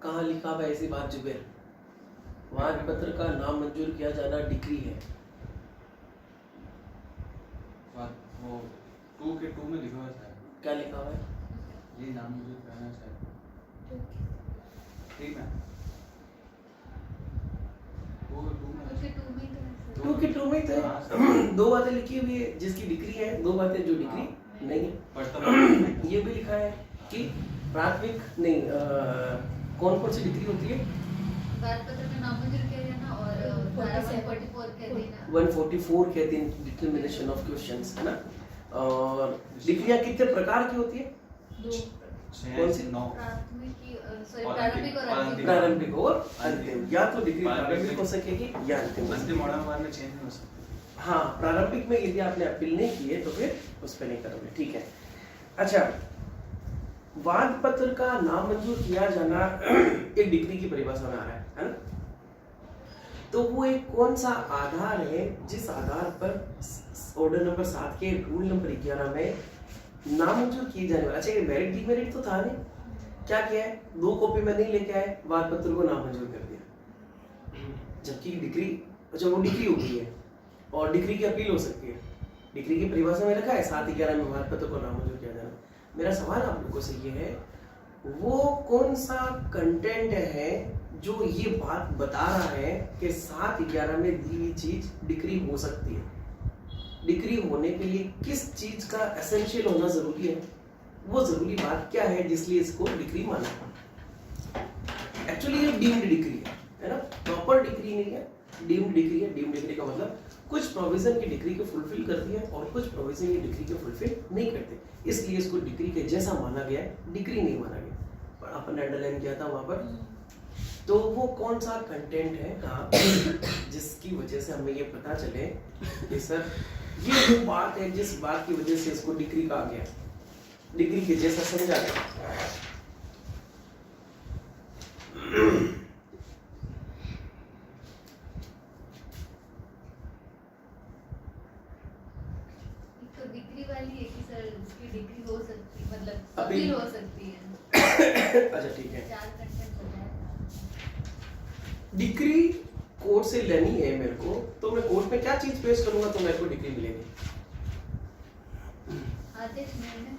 कहाँ लिखा हुआ है ऐसी बात जुबेर? वाद पत्र का नामंजूर किया जाना डिक्री है। वो 2 के 2 में लिखा हुआ है। क्या लिखा हुआ है? ये नाम मुझे कहना चाहिए। ठीक है, 2 के 2 में उसके 2 में ही तो है सर। 2 के 2 में तो है। दो बातें लिखी हुई है, जिसकी डिक्री है, दो बातें जो डिक्री नहीं है। पढ़ता ये भी लिखा है कि प्राथमिक नहीं, कौन कौन सी डिक्री होती है? वादपत्र का नामंजूर किया जाना और धारा 144 के अधीन 144 के अधीन डिटर्मिनेशन ऑफ क्वेश्चंस, है ना। और डिक्रियां कितने प्रकार की होती है? 2 कौन सी? 9 प्रारंभिक और अंतिम। प्रारंभिक और अंतिम। या तो डिग्री प्रारंभिक हो सकेगी या अंतिम। अंतिम ऑर्डर बाद में चेंज हो सकता है। हाँ, प्रारंभिक में यदि आपने अपील नहीं की है तो फिर उस पर नहीं करोगे। ठीक है। अच्छा, वाद पत्र का नामंजूर किया जाना एक डिग्री की परिभाषा में आ रहा है ना। तो वो एक कौन सा आधार है जिस आधार पर ऑर्डर नंबर 7 के रूल नंबर 11 में नामंजूर किए जाने वाला, अच्छा ये मेरिट डिमेरिट तो था नहीं, क्या किया है? 2 कॉपी में नहीं लेके आए, वाद पत्र को नामंजूर कर दिया। जबकि डिग्री, अच्छा वो डिग्री होती है और डिग्री की अपील हो सकती है। डिग्री की परिभाषा में रखा है 7/11 में वाद पत्र को नामंजूर किया जाना। मेरा सवाल आप लोगों से ये है, वो कौन सा कंटेंट है जो ये बात बता रहा है कि 7/11 में दी हुई चीज डिग्री हो सकती है? डिग्री होने के लिए किस चीज का एसेंशियल होना जरूरी है? वो जरूरी बात क्या है जिसलिए इसको डिग्री माना? एक्चुअली ये डीम्ड डिग्री है ना, प्रॉपर डिग्री नहीं है, डीम्ड डिग्री है। डीम्ड डिग्री का मतलब कुछ प्रोविजन की डिग्री को फुलफिल करती है और कुछ प्रोविजन की डिग्री को फुलफिल नहीं करते, इसलिए इसको डिग्री के जैसा माना गया है, डिग्री नहीं माना गया। पर अपन अंडरलाइन किया था वहां पर। तो वो कौन सा कंटेंट है हाँ जिसकी वजह से हमें ये पता चले कि सर ये वो बात है जिस बात की वजह से इसको डिग्री कहा गया, डिग्री के जैसा समझा गया। तो डिग्री वाली है कि सर उसकी डिग्री हो सकती है, मतलब अपील अपील हो सकती है। अच्छा ठीक है, 4 कंटेंट हो जाए। डिग्री कोर्ट से लेनी है मेरे को, तो मैं कोर्ट में क्या चीज पेश करूंगा तो मेरे को डिग्री मिलेगी? आदेश निर्णय।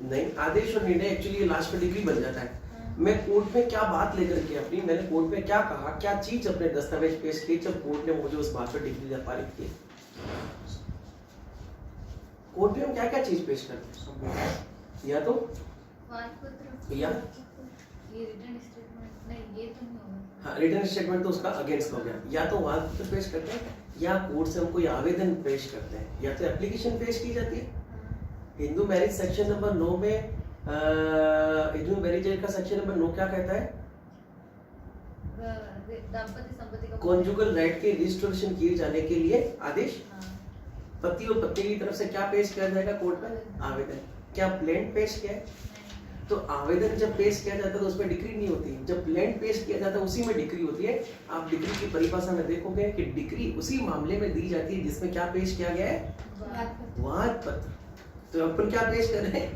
नहीं, आदेश और निर्णय एक्चुअली लास्ट में डिग्री बन जाता है। हाँ। मैं कोर्ट में क्या बात लेकर के अपनी, मैंने कोर्ट में क्या कहा, क्या चीज अपने दस्तावेज पेश की, जब कोर्ट ने मुझे उस बात पर डिग्री पारित की। कोर्ट में हम क्या क्या चीज पेश करते हैं? या तो वादपत्र या ये रिटर्न स्टेटमेंट नहीं, ये तो नहीं होगा। हाँ, रिटर्न स्टेटमेंट तो उसका अगेंस्ट हो गया। या तो वाद पत्र पेश करते हैं या कोर्ट से हम कोई आवेदन पेश करते हैं, या तो एप्लीकेशन पेश की जाती है। हिंदू मैरिज सेक्शन नंबर 9 में हिंदू मैरिज एक्ट का सेक्शन नंबर 9 क्या कहता है? दाम्पत्य संपत्ति का कॉन्जुगल राइट के रिस्टोरेशन किए जाने के लिए आदेश। हाँ, पति और पत्नी की तरफ से क्या पेश किया जाएगा कोर्ट में? आवेदन। क्या प्लेंट पेश किया है? नहीं, तो आवेदन जब पेश किया जाता है तो उसमें डिक्री नहीं होती। जब प्लेंट पेश किया जाता है उसी में डिक्री होती है। आप डिक्री की परिभाषा में देखोगे कि डिक्री उसी मामले में दी जाती है जिसमें क्या पेश किया गया है? वाद पत्र। तो अपन क्या पेश कर रहे हैं?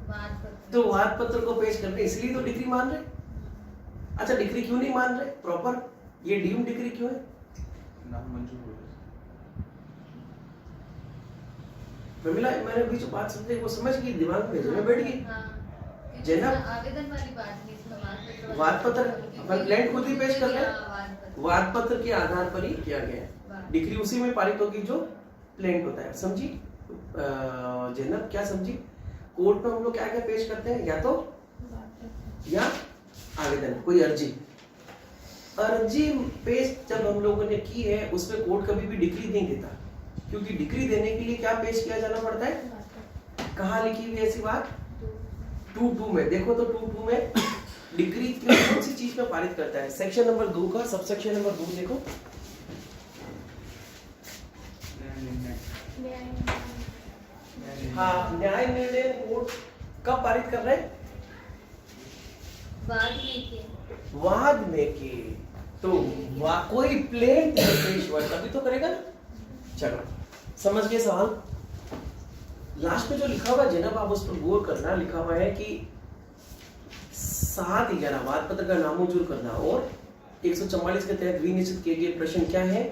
वाद पत्र। तो वाद पत्र को पेश कर रहे हैं, इसलिए तो डिक्री मान रहे। अच्छा, डिक्री क्यों नहीं मान रहे प्रॉपर? ये डीम डिक्री क्यों है? नाम मंजूर हो गया। प्रमिला, मैंने अभी जो बात समझी वो समझ गई, दिमाग में जगह बैठ गई। हाँ, क्योंकि जैनब? इसमें आवेदन वाली बात नहीं, इसमें वाद पत्र अपन प्लेंट खुद ही पेश कर रहे हैं। हाँ, वाद पत्र। वाद पत्र के आधार पर ही किया गया है। वाद। डिक्री उसी में पारित होगी जो प्लेंट होता है। समझी जैनब? क्या समझी? कोर्ट में हम लोग क्या क्या पेश करते हैं? या तो या आवेदन, कोई अर्जी। अर्जी पेश जब हम लोगों ने की है उसमें कोर्ट कभी भी डिक्री नहीं देता, क्योंकि डिक्री देने के लिए क्या पेश किया जाना पड़ता है? कहाँ लिखी हुई है ऐसी बात? 2.2 में। देखो तो 2.2 में डिक्री कौन सी चीज में पारित करता है? सेक्शन नंबर 2 का सबसेक्शन नंबर 2 देखो। हाँ, न्याय निर्णय कोर्ट कब पारित कर रहे हैं? वाद में किया। वाद में के। तो कोई प्लेंट पेश हुआ तभी तो करेगा ना। चलो, समझ गए सवाल? लास्ट में जो लिखा हुआ है जनाब, आप उस पर गौर करना। लिखा हुआ है कि 7/11 वाद पत्र का नामंजूर करना और 144 के तहत विनिश्चित किए गए प्रश्न क्या है?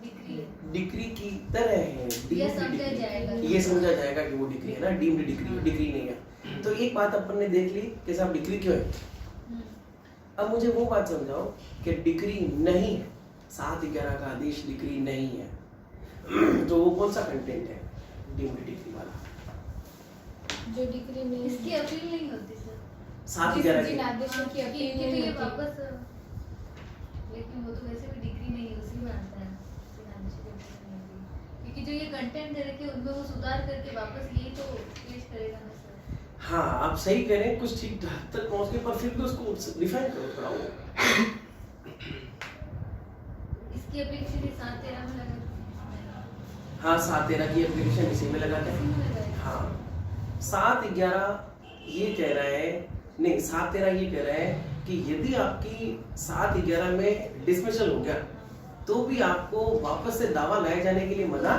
डिक्री है। डिक्री की तरह है। ये समझा जाएगा। ये समझा जाएगा कि वो डिक्री है ना, डीम्ड डिक्री, डिक्री नहीं है। तो एक बात अपन ने देख ली कि साहब डिक्री क्यों है। हम्म, अब मुझे वो बात समझाओ कि डिक्री नहीं है, 7/11 का आदेश डिक्री नहीं है, तो वो कौन सा कंटेंट है? डीम्ड डिक्री वाला। जो डिग्री नहीं इसकी अपील नहीं होती सर। 7/11 जिन की आदेशों की हाँ, अपील इनकी तो नहीं ये होती। वापस, लेकिन वो तो वैसे भी डिग्री नहीं है, उसी में आता है जिन आदेशों की अपील नहीं होती। क्योंकि जो ये कंटेंट दे रखे उनमें वो सुधार करके वापस यही तो पेश करेगा ना सर। हाँ, आप सही कह रहे हैं, कुछ ठीक हद तक पहुंच गए, पर फिर भी उसको डिफाइन करो थोड़ा। वो इसकी एप्लीकेशन 7/13 में लगा। हाँ, 7/13 की एप्लीकेशन इसी में लगाते हैं। हाँ, 7/11 ये कह रहा है, नहीं 7/13 ये कह रहा है कि यदि आपकी 7/11 में डिसमिसल हो गया तो भी आपको वापस से दावा लाए जाने के लिए मना,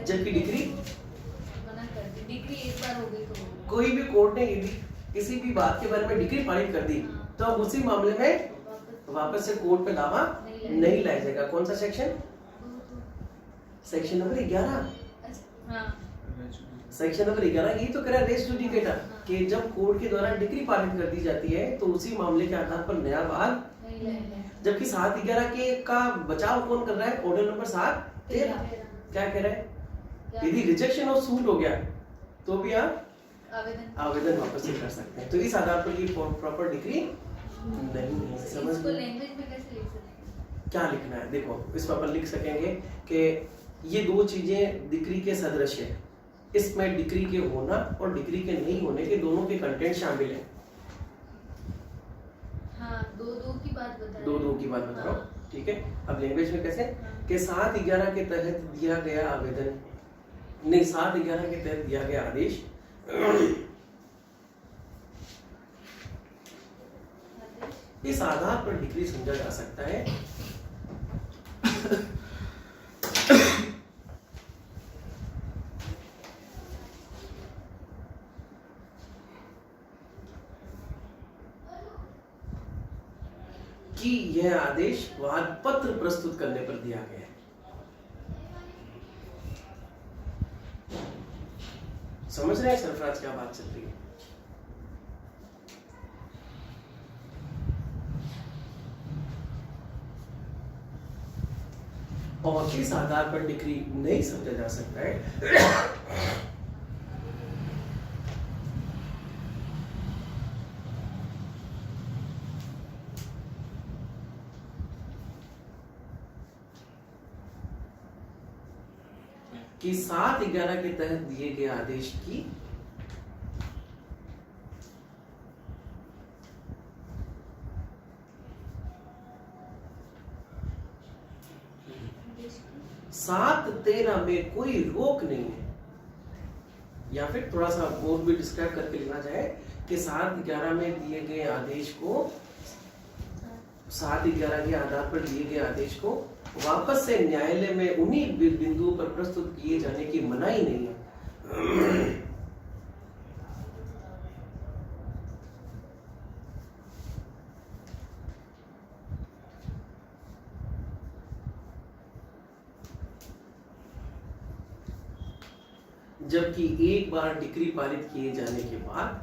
जबकि डिक्री मना कर दी। डिग्री एक बार हो गई तो कोई भी कोर्ट ने यदि किसी भी बात के बारे में डिक्री पारित कर दी तो अब उसी मामले में वापस से कोर्ट पे दावा नहीं लाया जाएगा। कौन सा सेक्शन? Section number 11। हाँ, सेक्शन नंबर 11 यही तो कह रहा है रेस जुडिकेटर कि जब कोर्ट के द्वारा डिक्री पारित कर दी जाती है तो उसी मामले के आधार पर नया वाद, नहीं लाए। जबकि 7/11 के का बचाव कौन कर रहा है? ऑर्डर नंबर 7/13 क्या कह रहा है? यदि रिजेक्शन ऑफ सूट हो गया तो भी आप आवेदन वापस नहीं कर सकते हैं। तो इस आधार पर ये प्रॉपर डिग्री नहीं है। समझ इसको गए? लैंग्वेज में कैसे लिख सकते हैं? क्या लिखना है? देखो, इस पर अपन लिख सकेंगे कि ये दो चीजें डिग्री के सदृश है। इसमें डिग्री के होना और डिग्री के नहीं होने के दोनों के कंटेंट शामिल है। हाँ, दो की बात बता रहे दो की बात बता रहा हूँ, ठीक है। अब लैंग्वेज में कैसे कि 7/11 के तहत दिया गया आवेदन, नहीं 7/11 के तहत दिया गया आदेश इस आधार पर डिग्री समझा जा सकता है कि यह आदेश वाद पत्र प्रस्तुत करने पर दिया गया है। समझ रहे हैं सरफराज क्या बात चल रही है? और किस आधार पर डिग्री नहीं समझा जा सकता है? कि 7/11 के तहत दिए गए आदेश की 7:13 में कोई रोक नहीं है, या फिर थोड़ा सा और भी डिस्क्राइब करके लिखा जाए कि 7:11 में दिए गए आदेश को 7:11 के आधार पर दिए गए आदेश को वापस से न्यायालय में उन्हीं बिंदुओं पर प्रस्तुत किए जाने की मनाही नहीं है। जबकि एक बार डिक्री पारित किए जाने के बाद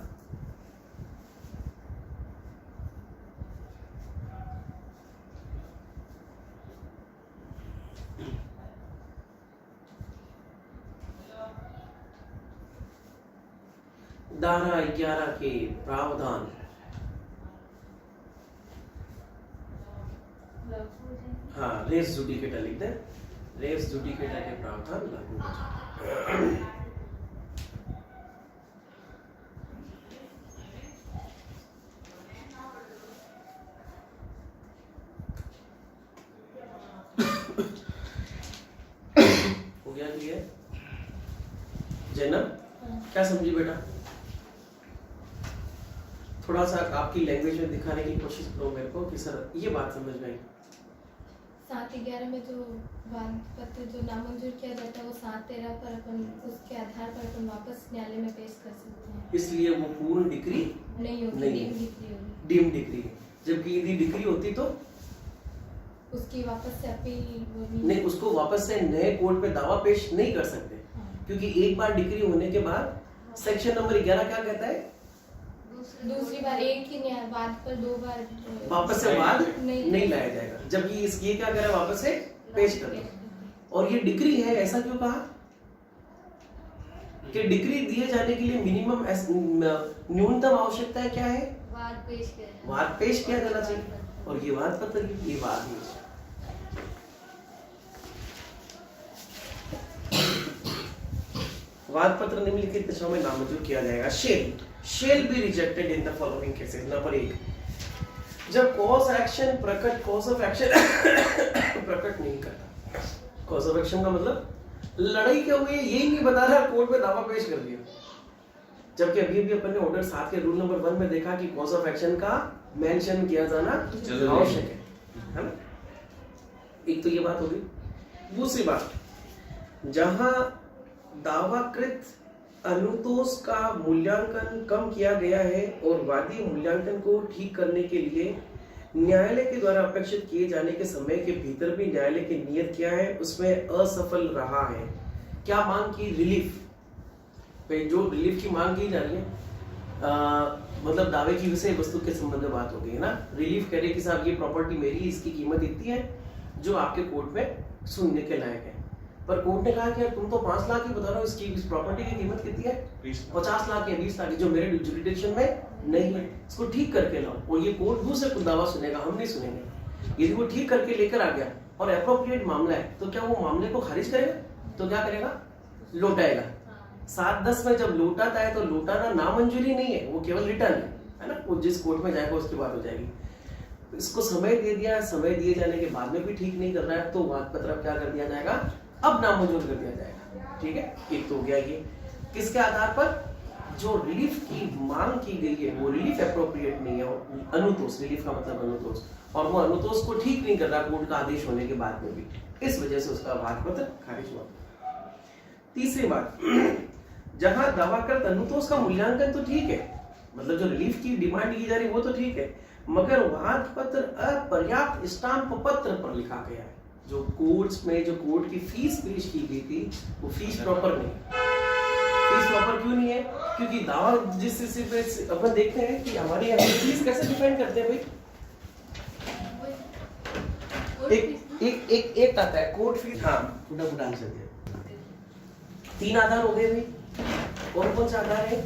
धारा 11 के प्रावधान हाँ रेस जुडिकेटा लिख दें, रेस जुडिकेटा के प्रावधान लागू हो जाते हैं। हो गया क्लियर? जैनब क्या समझी बेटा? थोड़ा सा आपकी लैंग्वेज में दिखाने की कोशिश करो मेरे को कि सर ये बात समझ में आई। 7:11 में जो वाद पत्र जो नामंजूर किया जाता है वो 7:13 पर अपन उसके आधार पर अपन वापस न्यायालय में पेश कर सकते हैं, इसलिए वो पूर्ण डिक्री नहीं होगी, नहीं। डीम डिक्री होगी। डीम डिक्री है। जबकि यदि डिक्री होती तो उसकी वापस से अपील वो नहीं, उसको वापस से नए कोर्ट में दावा पेश नहीं कर सकते, हाँ। क्योंकि एक बार डिक्री होने के बाद सेक्शन नंबर 11 क्या कहता है? दूसरी बार एक ही वाद पर 2 बार वापस से वाद नहीं नहीं लाया जाएगा। जबकि ये क्या कह रहा है? वापस से पेश कर दो। और ये डिक्री है, ऐसा क्यों कहा कि डिक्री दिए जाने के लिए मिनिमम न्यूनतम आवश्यकता क्या है? वाद पेश किया, वाद पेश किया जाना चाहिए, और ये वाद पत्र की ये वाद नहीं है। वाद पत्र निम्नलिखित दशाओं में नामंजूर किया जाएगा। Shall be rejected in the following cases. Number 1, जब कॉज ऑफ एक्शन प्रकट नहीं करता। कॉज ऑफ एक्शन का मतलब लड़ाई क्या हुई है यही नहीं बता रहा, कोर्ट में दावा पेश कर दिया। जबकि अभी अपन ने ऑर्डर 7 के रूल नंबर 1 में देखा कि कॉज ऑफ एक्शन का मेंशन किया जाना आवश्यक है ना? एक तो ये बात हो गई। दूसरी बात, जहां दावाकृत अनुतोष का मूल्यांकन कम किया गया है और वादी मूल्यांकन को ठीक करने के लिए न्यायालय के द्वारा अपेक्षित किए जाने के समय के भीतर भी न्यायालय की नियत क्या है उसमें असफल रहा है। क्या मांग की? रिलीफ। जो रिलीफ की मांग की जा रही है मतलब दावे की विषय वस्तु के संबंध में बात हो गई है ना। रिलीफ कह रहे कि साहब ये प्रॉपर्टी मेरी, इसकी कीमत इतनी है जो आपके कोर्ट में सुनने के लायक है। पर कोर्ट ने कहा कि तुम तो 5 लाख ही बता रहे हो, इसकी इस प्रॉपर्टी की कीमत कितनी है? 50 लाख या 20 लाख, जो मेरे जुरिडिक्शन में नहीं है। इसको ठीक करके लाओ। और ये कोर्ट दूसरे को दावा सुनेगा, हम नहीं सुनेंगे। यदि वो ठीक करके लेकर आ गया और एप्रोप्रिएट मामला है तो क्या वो मामले को खारिज करेगा? तो क्या करेगा? लौटाएगा। 7-10 में जब लौटाता है तो लौटाना नामंजूरी नहीं है, वो केवल रिटर्न है ना। वो जिस कोर्ट में जाएगा उसकी बात हो जाएगी। इसको समय दे दिया, समय दिए जाने के बाद में भी ठीक नहीं कर रहा है तो वाद पत्र अब क्या कर दिया जाएगा? अब नामंजूर कर दिया जाएगा। ठीक है, एक तो हो गया ये। किसके आधार पर? जो रिलीफ की मांग की गई है वो रिलीफ एप्रोप्रिएट नहीं है। अनुतोष, रिलीफ का मतलब अनुतोष, और वो अनुतोष को ठीक नहीं कर रहा कोर्ट का आदेश होने के बाद में भी, इस वजह से उसका वाद पत्र खारिज हुआ। तीसरी बात, जहां दावाकृत अनुतोष का मूल्यांकन तो ठीक है, मतलब जो रिलीफ की डिमांड की जा रही है वो तो ठीक है, मगर वाद पत्र अपर्याप्त स्टाम्प पत्र पर लिखा गया है। जो कोर्ट्स में जो कोर्ट की फीस पेश की गई थी वो फीस प्रॉपर नहीं। फीस प्रॉपर क्यों नहीं है? क्योंकि दावा जिस पे अपन देखते हैं कि हमारे यहाँ फीस कैसे डिफाइन करते हैं भाई। एक आता है कोर्ट फीस। हाँ, फुटा आंसर दिया। 3 आधार हो गए भाई। कौन से आधार है?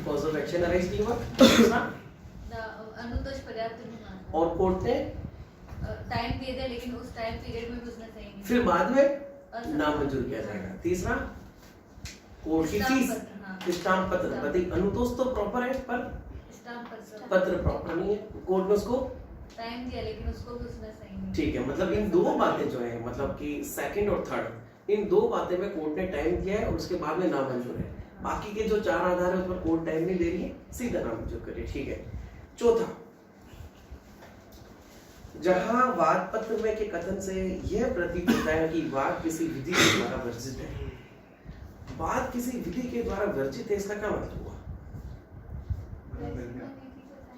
कॉज ऑफ एक्शन अरेस्ट की अनुतोष पर्याप्त नहीं माना और कोर्ट ने टाइम दिए थे, लेकिन उस टाइम पीरियड में भी उसने सही नहीं फिर बाद में नामंजूर किया जाएगा। तीसरा, कोर्ट की फीस स्टाम्प पत्र, प्रतीक अनुतोष तो प्रॉपर है पर स्टाम्प पत्र प्रॉपर नहीं है। कोर्ट ने उसको टाइम दिया लेकिन उसको भी उसने सही नहीं। ठीक है, मतलब इन दो बातें जो है, मतलब कि सेकंड और थर्ड इन दो बातें में कोर्ट ने टाइम दिया है और उसके बाद में नामंजूर है। बाकी के जो 4 आधार है उस पर कोर्ट टाइम नहीं दे रही है, सीधा नामंजूर करिए, ठीक है। चौथा, जहां वाद पत्र में के कथन से यह प्रतीत होता है कि वाद किसी विधि के द्वारा वर्जित है। वाद किसी विधि के द्वारा वर्जित है, इसका क्या मतलब हुआ?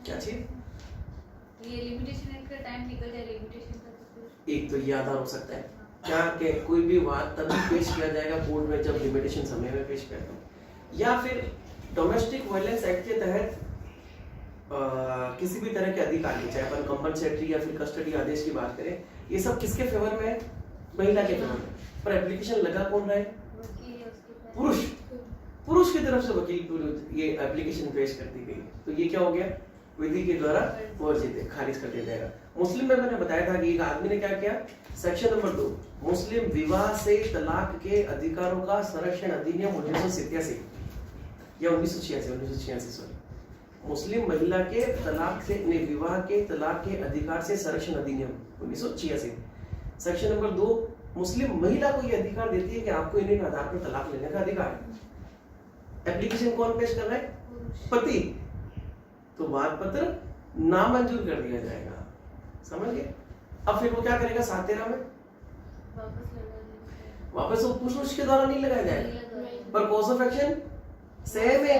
क्या चीज? ये लिमिटेशन एक्ट का टाइम निकल जाए, लिमिटेशन का तो फिर एक तो ये आधार हो सकता है क्या कि कोई भी वाद तभी पेश किया जाएगा कोर्ट में जब लिमिटेशन समय में पेश करते हैं, या फिर डोमेस्टिक वायलेंस एक्ट के तहत किसी भी तरह के अधिकार की, चाहे अपन कंपनसेटरी या फिर कस्टडी आदेश की बात करें, ये सब किसके फेवर में है? महिला के फेवर में। पर एप्लीकेशन लगा कौन रहा है? वकील है उसके पास। पुरुष। पुरुष की तरफ से वकील को ये एप्लीकेशन पेश कर दी गई, तो ये क्या हो गया? विधि के द्वारा वर्जित है, खारिज कर दिया जाएगा। मुस्लिम में मैंने बताया था कि एक आदमी ने क्या किया, सेक्शन नंबर 2 मुस्लिम विवाह से तलाक के अधिकारों का संरक्षण अधिनियम 1987 या 1986 सॉरी, मुस्लिम महिला के तलाक से विवाह के तलाक के अधिकार से संरक्षण अधिनियम 1986 सेक्शन नंबर 2 मुस्लिम महिला को यह अधिकार देती है कि आपको इन्हीं के आधार पर तलाक लेने का अधिकार है। एप्लीकेशन कौन पेश कर रहा है? पति। तो वाद पत्र नामंजूर कर दिया जाएगा, समझ गए? अब फिर वो क्या करेगा? 7-13 में वापस वो पुरुष के द्वारा नहीं लगाया जाएगा, पर कोर्स ऑफ एक्शन सेम है,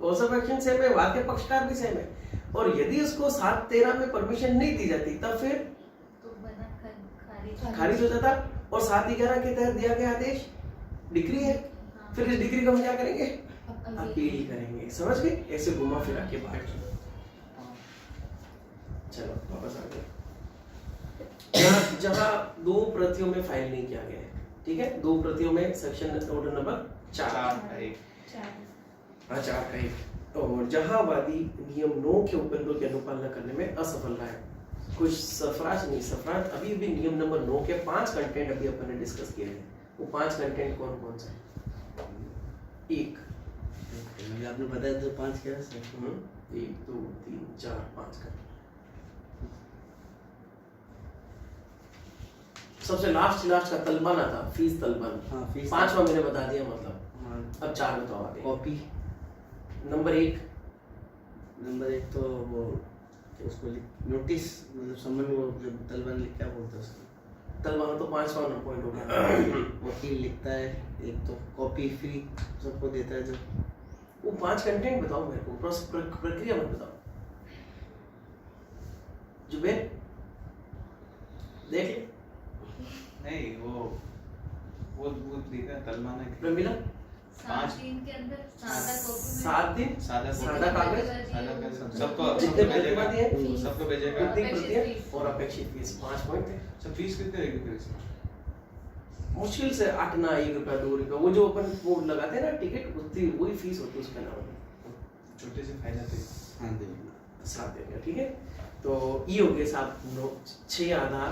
कोर्स ऑफ एक्शन सेम है, वाद के पक्षकार भी सेम है। और यदि उसको 7-13 में परमिशन नहीं दी जाती तब फिर तो बना खारिज हो जाता। और 7-11 के तहत दिया गया आदेश डिक्री है, फिर इस डिक्री का हम क्या करेंगे? अपील करेंगे, समझ गए? ऐसे घुमा फिरा के बाहर। चलो वापस आ गए जहां 2 प्रतियों में फाइल नहीं किया गया है, ठीक है, 2 प्रतियों में सेक्शन ऑर्डर नंबर 4 का एक। हाँ 4 का एक। और जहां वादी नियम 9 के उपबंधों की अनुपालना करने में असफल रहा है, कुछ सफराज अभी भी नियम नंबर 9 के 5 कंटेंट अभी अपन ने डिस्कस किए हैं। वो 5 कंटेंट कौन कौन से हैं? 1 आपने बताया तो 5 क्या है? 1 2 3 4 5 का सबसे लास्ट का तलबाना था, फीस तलबाना। हाँ, फीस 5वां मैंने बता दिया, मतलब हाँ, अब 4 बताओ आगे। कॉपी नंबर 1 तो वो उसको नोटिस, मतलब सम्मन, वो जो तलबान लिख, क्या बोलते हैं उसको? तलबाना तो 5वां पॉइंट हो गया। वकील लिखता है। एक तो कॉपी फ्री सबको देता है जो। वो 5 कंटेंट बताओ मेरे को, प्रक्रिया मत बताओ। जुबेर देख ले। नहीं वो देखा तलबाना की। प्रमिला 7 दिन के अंदर सादा कॉपी में 7 दिन सादा सादा कागज सबको जितने भेजेगा, प्रतिवादी हैं सबको भेजेगा। कितनी अपेक्षित प्रतियां फीस। और अपेक्षित फीस 5 पॉइंट है। सब फीस कितने रहेगी फिर इसमें? मुश्किल से 8 ना 1 रुपया 2 रुपया, वो जो अपन वो लगाते हैं ना टिकट, उतनी वही फीस होती है उसका नाम छोटे से फायदा थे। हाँ देना। 7 देंगे, ठीक है। तो ये हो गए 6 आधार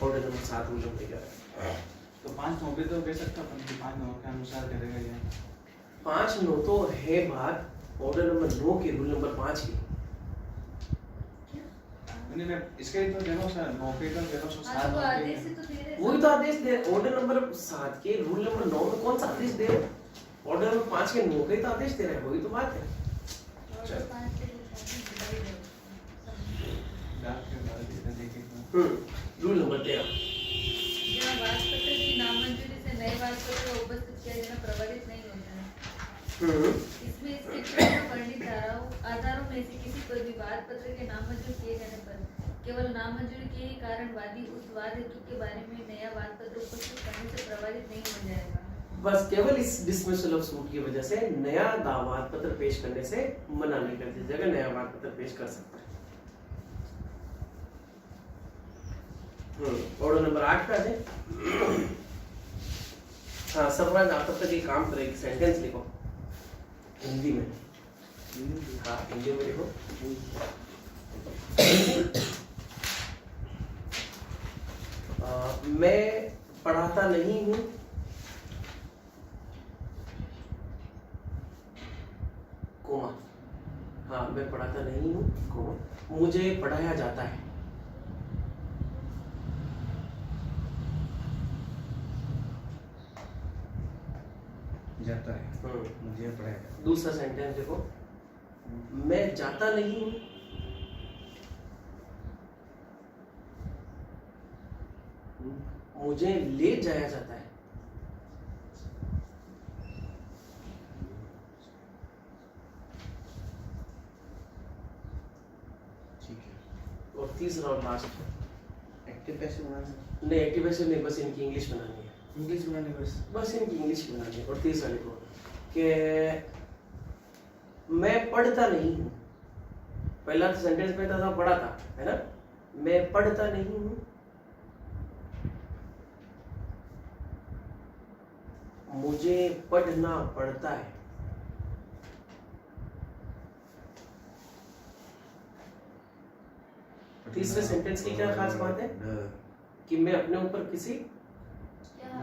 ऑर्डर नंबर 7 रूल नंबर 11। तो 5 9 पे तो कह सकता अपन कि 5 9 के अनुसार करेगा ये। 5 9 तो है बात ऑर्डर नंबर 9 के रूल नंबर 5 की। मैंने मैं इसके तो दे रहा हूं सर, 9 पे तो दे रहा हूं हाँ, तो 7 आदेश से तो दे रहे हैं। वही तो आदेश दे ऑर्डर नंबर 7 के रूल नंबर 9 में कौन सा आदेश दे रहे हैं? ऑर्डर नंबर 5 के 9 का ही तो आदेश दे रहे हैं, वही तो बात है। और चल। 5 से बता ही दो। डाक के बारे में देखेंगे। रूल नंबर 13 जहाँ वादपत्र की नामंजूरी से नए वादपत्र का उपस्थित किया जाना प्रभावित नहीं होता है। इसमें इसके पूर्व वर्णित आधारों में से किसी पर भी वादपत्र के नामंजूर किए जाने पर केवल नामंजूरी के ही कारण वादी उस वाद हेतु के बारे में नया वादपत्र उपस्थित करने से प्रभावित नहीं हो जाएगा। बस केवल इस डिसमिसल ऑफ सूट की वजह से नया दावाद पत्र पेश करने से मना नहीं कर दिया जाएगा, नया वाद पत्र पेश कर सकता है। ऑर्डर नंबर 8 पे आ जाए। हाँ सरफराज, आप तब तक एक काम करें, एक सेंटेंस लिखो हिंदी में। हाँ हिंदी में लिखो। मैं पढ़ाता नहीं हूँ, कोमा। हाँ मैं पढ़ाता नहीं हूँ, कोमा, मुझे पढ़ाया जाता है। मुझे पढ़ाया जाता दूसरा सेंटेंस देखो, मैं जाता नहीं हूँ, मुझे ले जाया जाता है। ठीक है। और तीसरा और लास्ट, एक्टिव पैसिव बनाना नहीं एक्टिव पैसिव नहीं, बस इनकी इंग्लिश बनानी है, इंग्लिश बनाने बस इनकी इंग्लिश बनानी है। और तीसरा लिखो कि मैं पढ़ता नहीं हूँ। पहला तो सेंटेंस में था पढ़ा था, है ना, मैं पढ़ता नहीं हूँ, मुझे पढ़ना पड़ता है। तीसरे सेंटेंस की क्या खास बात है कि मैं अपने ऊपर किसी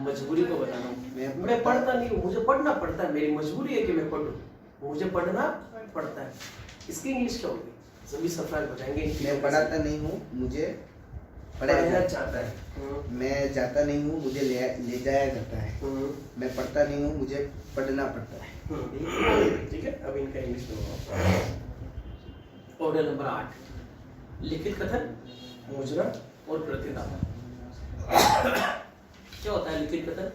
मजबूरी को बता रहा हूँ। मैं पढ़ता नहीं हूँ, मुझे पढ़ना पड़ता है, मेरी मजबूरी है कि मैं पढ़ूं, मुझे पढ़ना पड़ता है। इसकी इंग्लिश क्या होगी? सभी सफाई हो जाएंगे। मैं पढ़ाता नहीं हूँ, मुझे पढ़ाया जाता है। मैं जाता नहीं हूँ, मुझे ले जाया जाता है। मैं पढ़ता नहीं हूँ, मुझे पढ़ना पड़ता है। ठीक है, अब इनका इंग्लिश में ऑर्डर नंबर 8, लिखित कथन, मुजरा और प्रतिदान। क्या होता है लिखित कथन?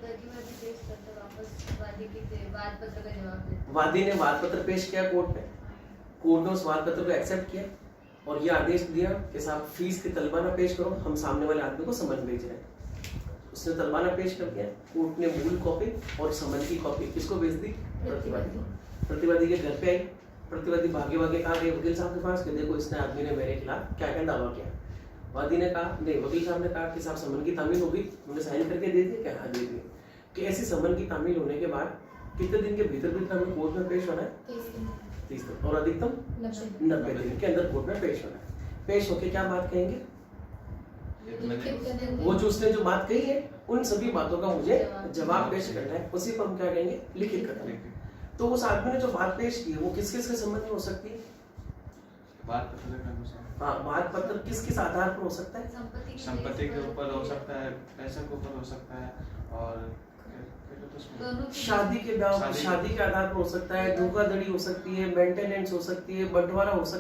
प्रतिवादी पेश करता वापस वादी के वाद पत्र का जवाब देता। वादी ने वाद पत्र पेश किया कोर्ट में, कोर्ट ने उस वाद पत्र को एक्सेप्ट किया और ये आदेश दिया कि साहब फीस की तलबाना पेश करो, हम सामने वाले आदमी को समन भेज रहे हैं। उसने तलबाना पेश कर दिया, कोर्ट ने मूल कॉपी और समन की कॉपी किसको भेज दी? प्रतिवादी को। प्रतिवादी के घर पे आई, प्रतिवादी भागे भागे कहा गए वकील साहब के पास कि देखो इसने आदमी ने मेरे खिलाफ क्या क्या दावा किया। वादी ने कहा नहीं, वकील साहब ने कहा कि साहब समन की तामील होगी, हमने साइन करके दे दी, क्या हाँ दे दी। कि ऐसी समन की तामील होने के बाद कितने दिन के भीतर भीतर हमें कोर्ट में पेश होना है? 30 दिन और अधिकतम 90 दिन के अंदर कोर्ट में पेश होना है। पेश होके क्या बात कहेंगे? वो जो उसने जो बात कही है उन सभी बातों का मुझे जवाब पेश करना है, उसी को हम क्या कहेंगे? लिखित कथन। तो उस आदमी ने जो बात पेश की है वो किस किस के संबंध में हो सकती है? बात पत्र के अनुसार हाँ, बात पत्र किस किस आधार पर हो सकता है? संपत्ति के ऊपर हो सकता है, पैसे के ऊपर हो सकता है, और दोनों की शादी के आधार पर हो सकता है, धोखाधड़ी हो सकती है, मेंटेनेंस हो सकती है, बंटवारा हो सकता है।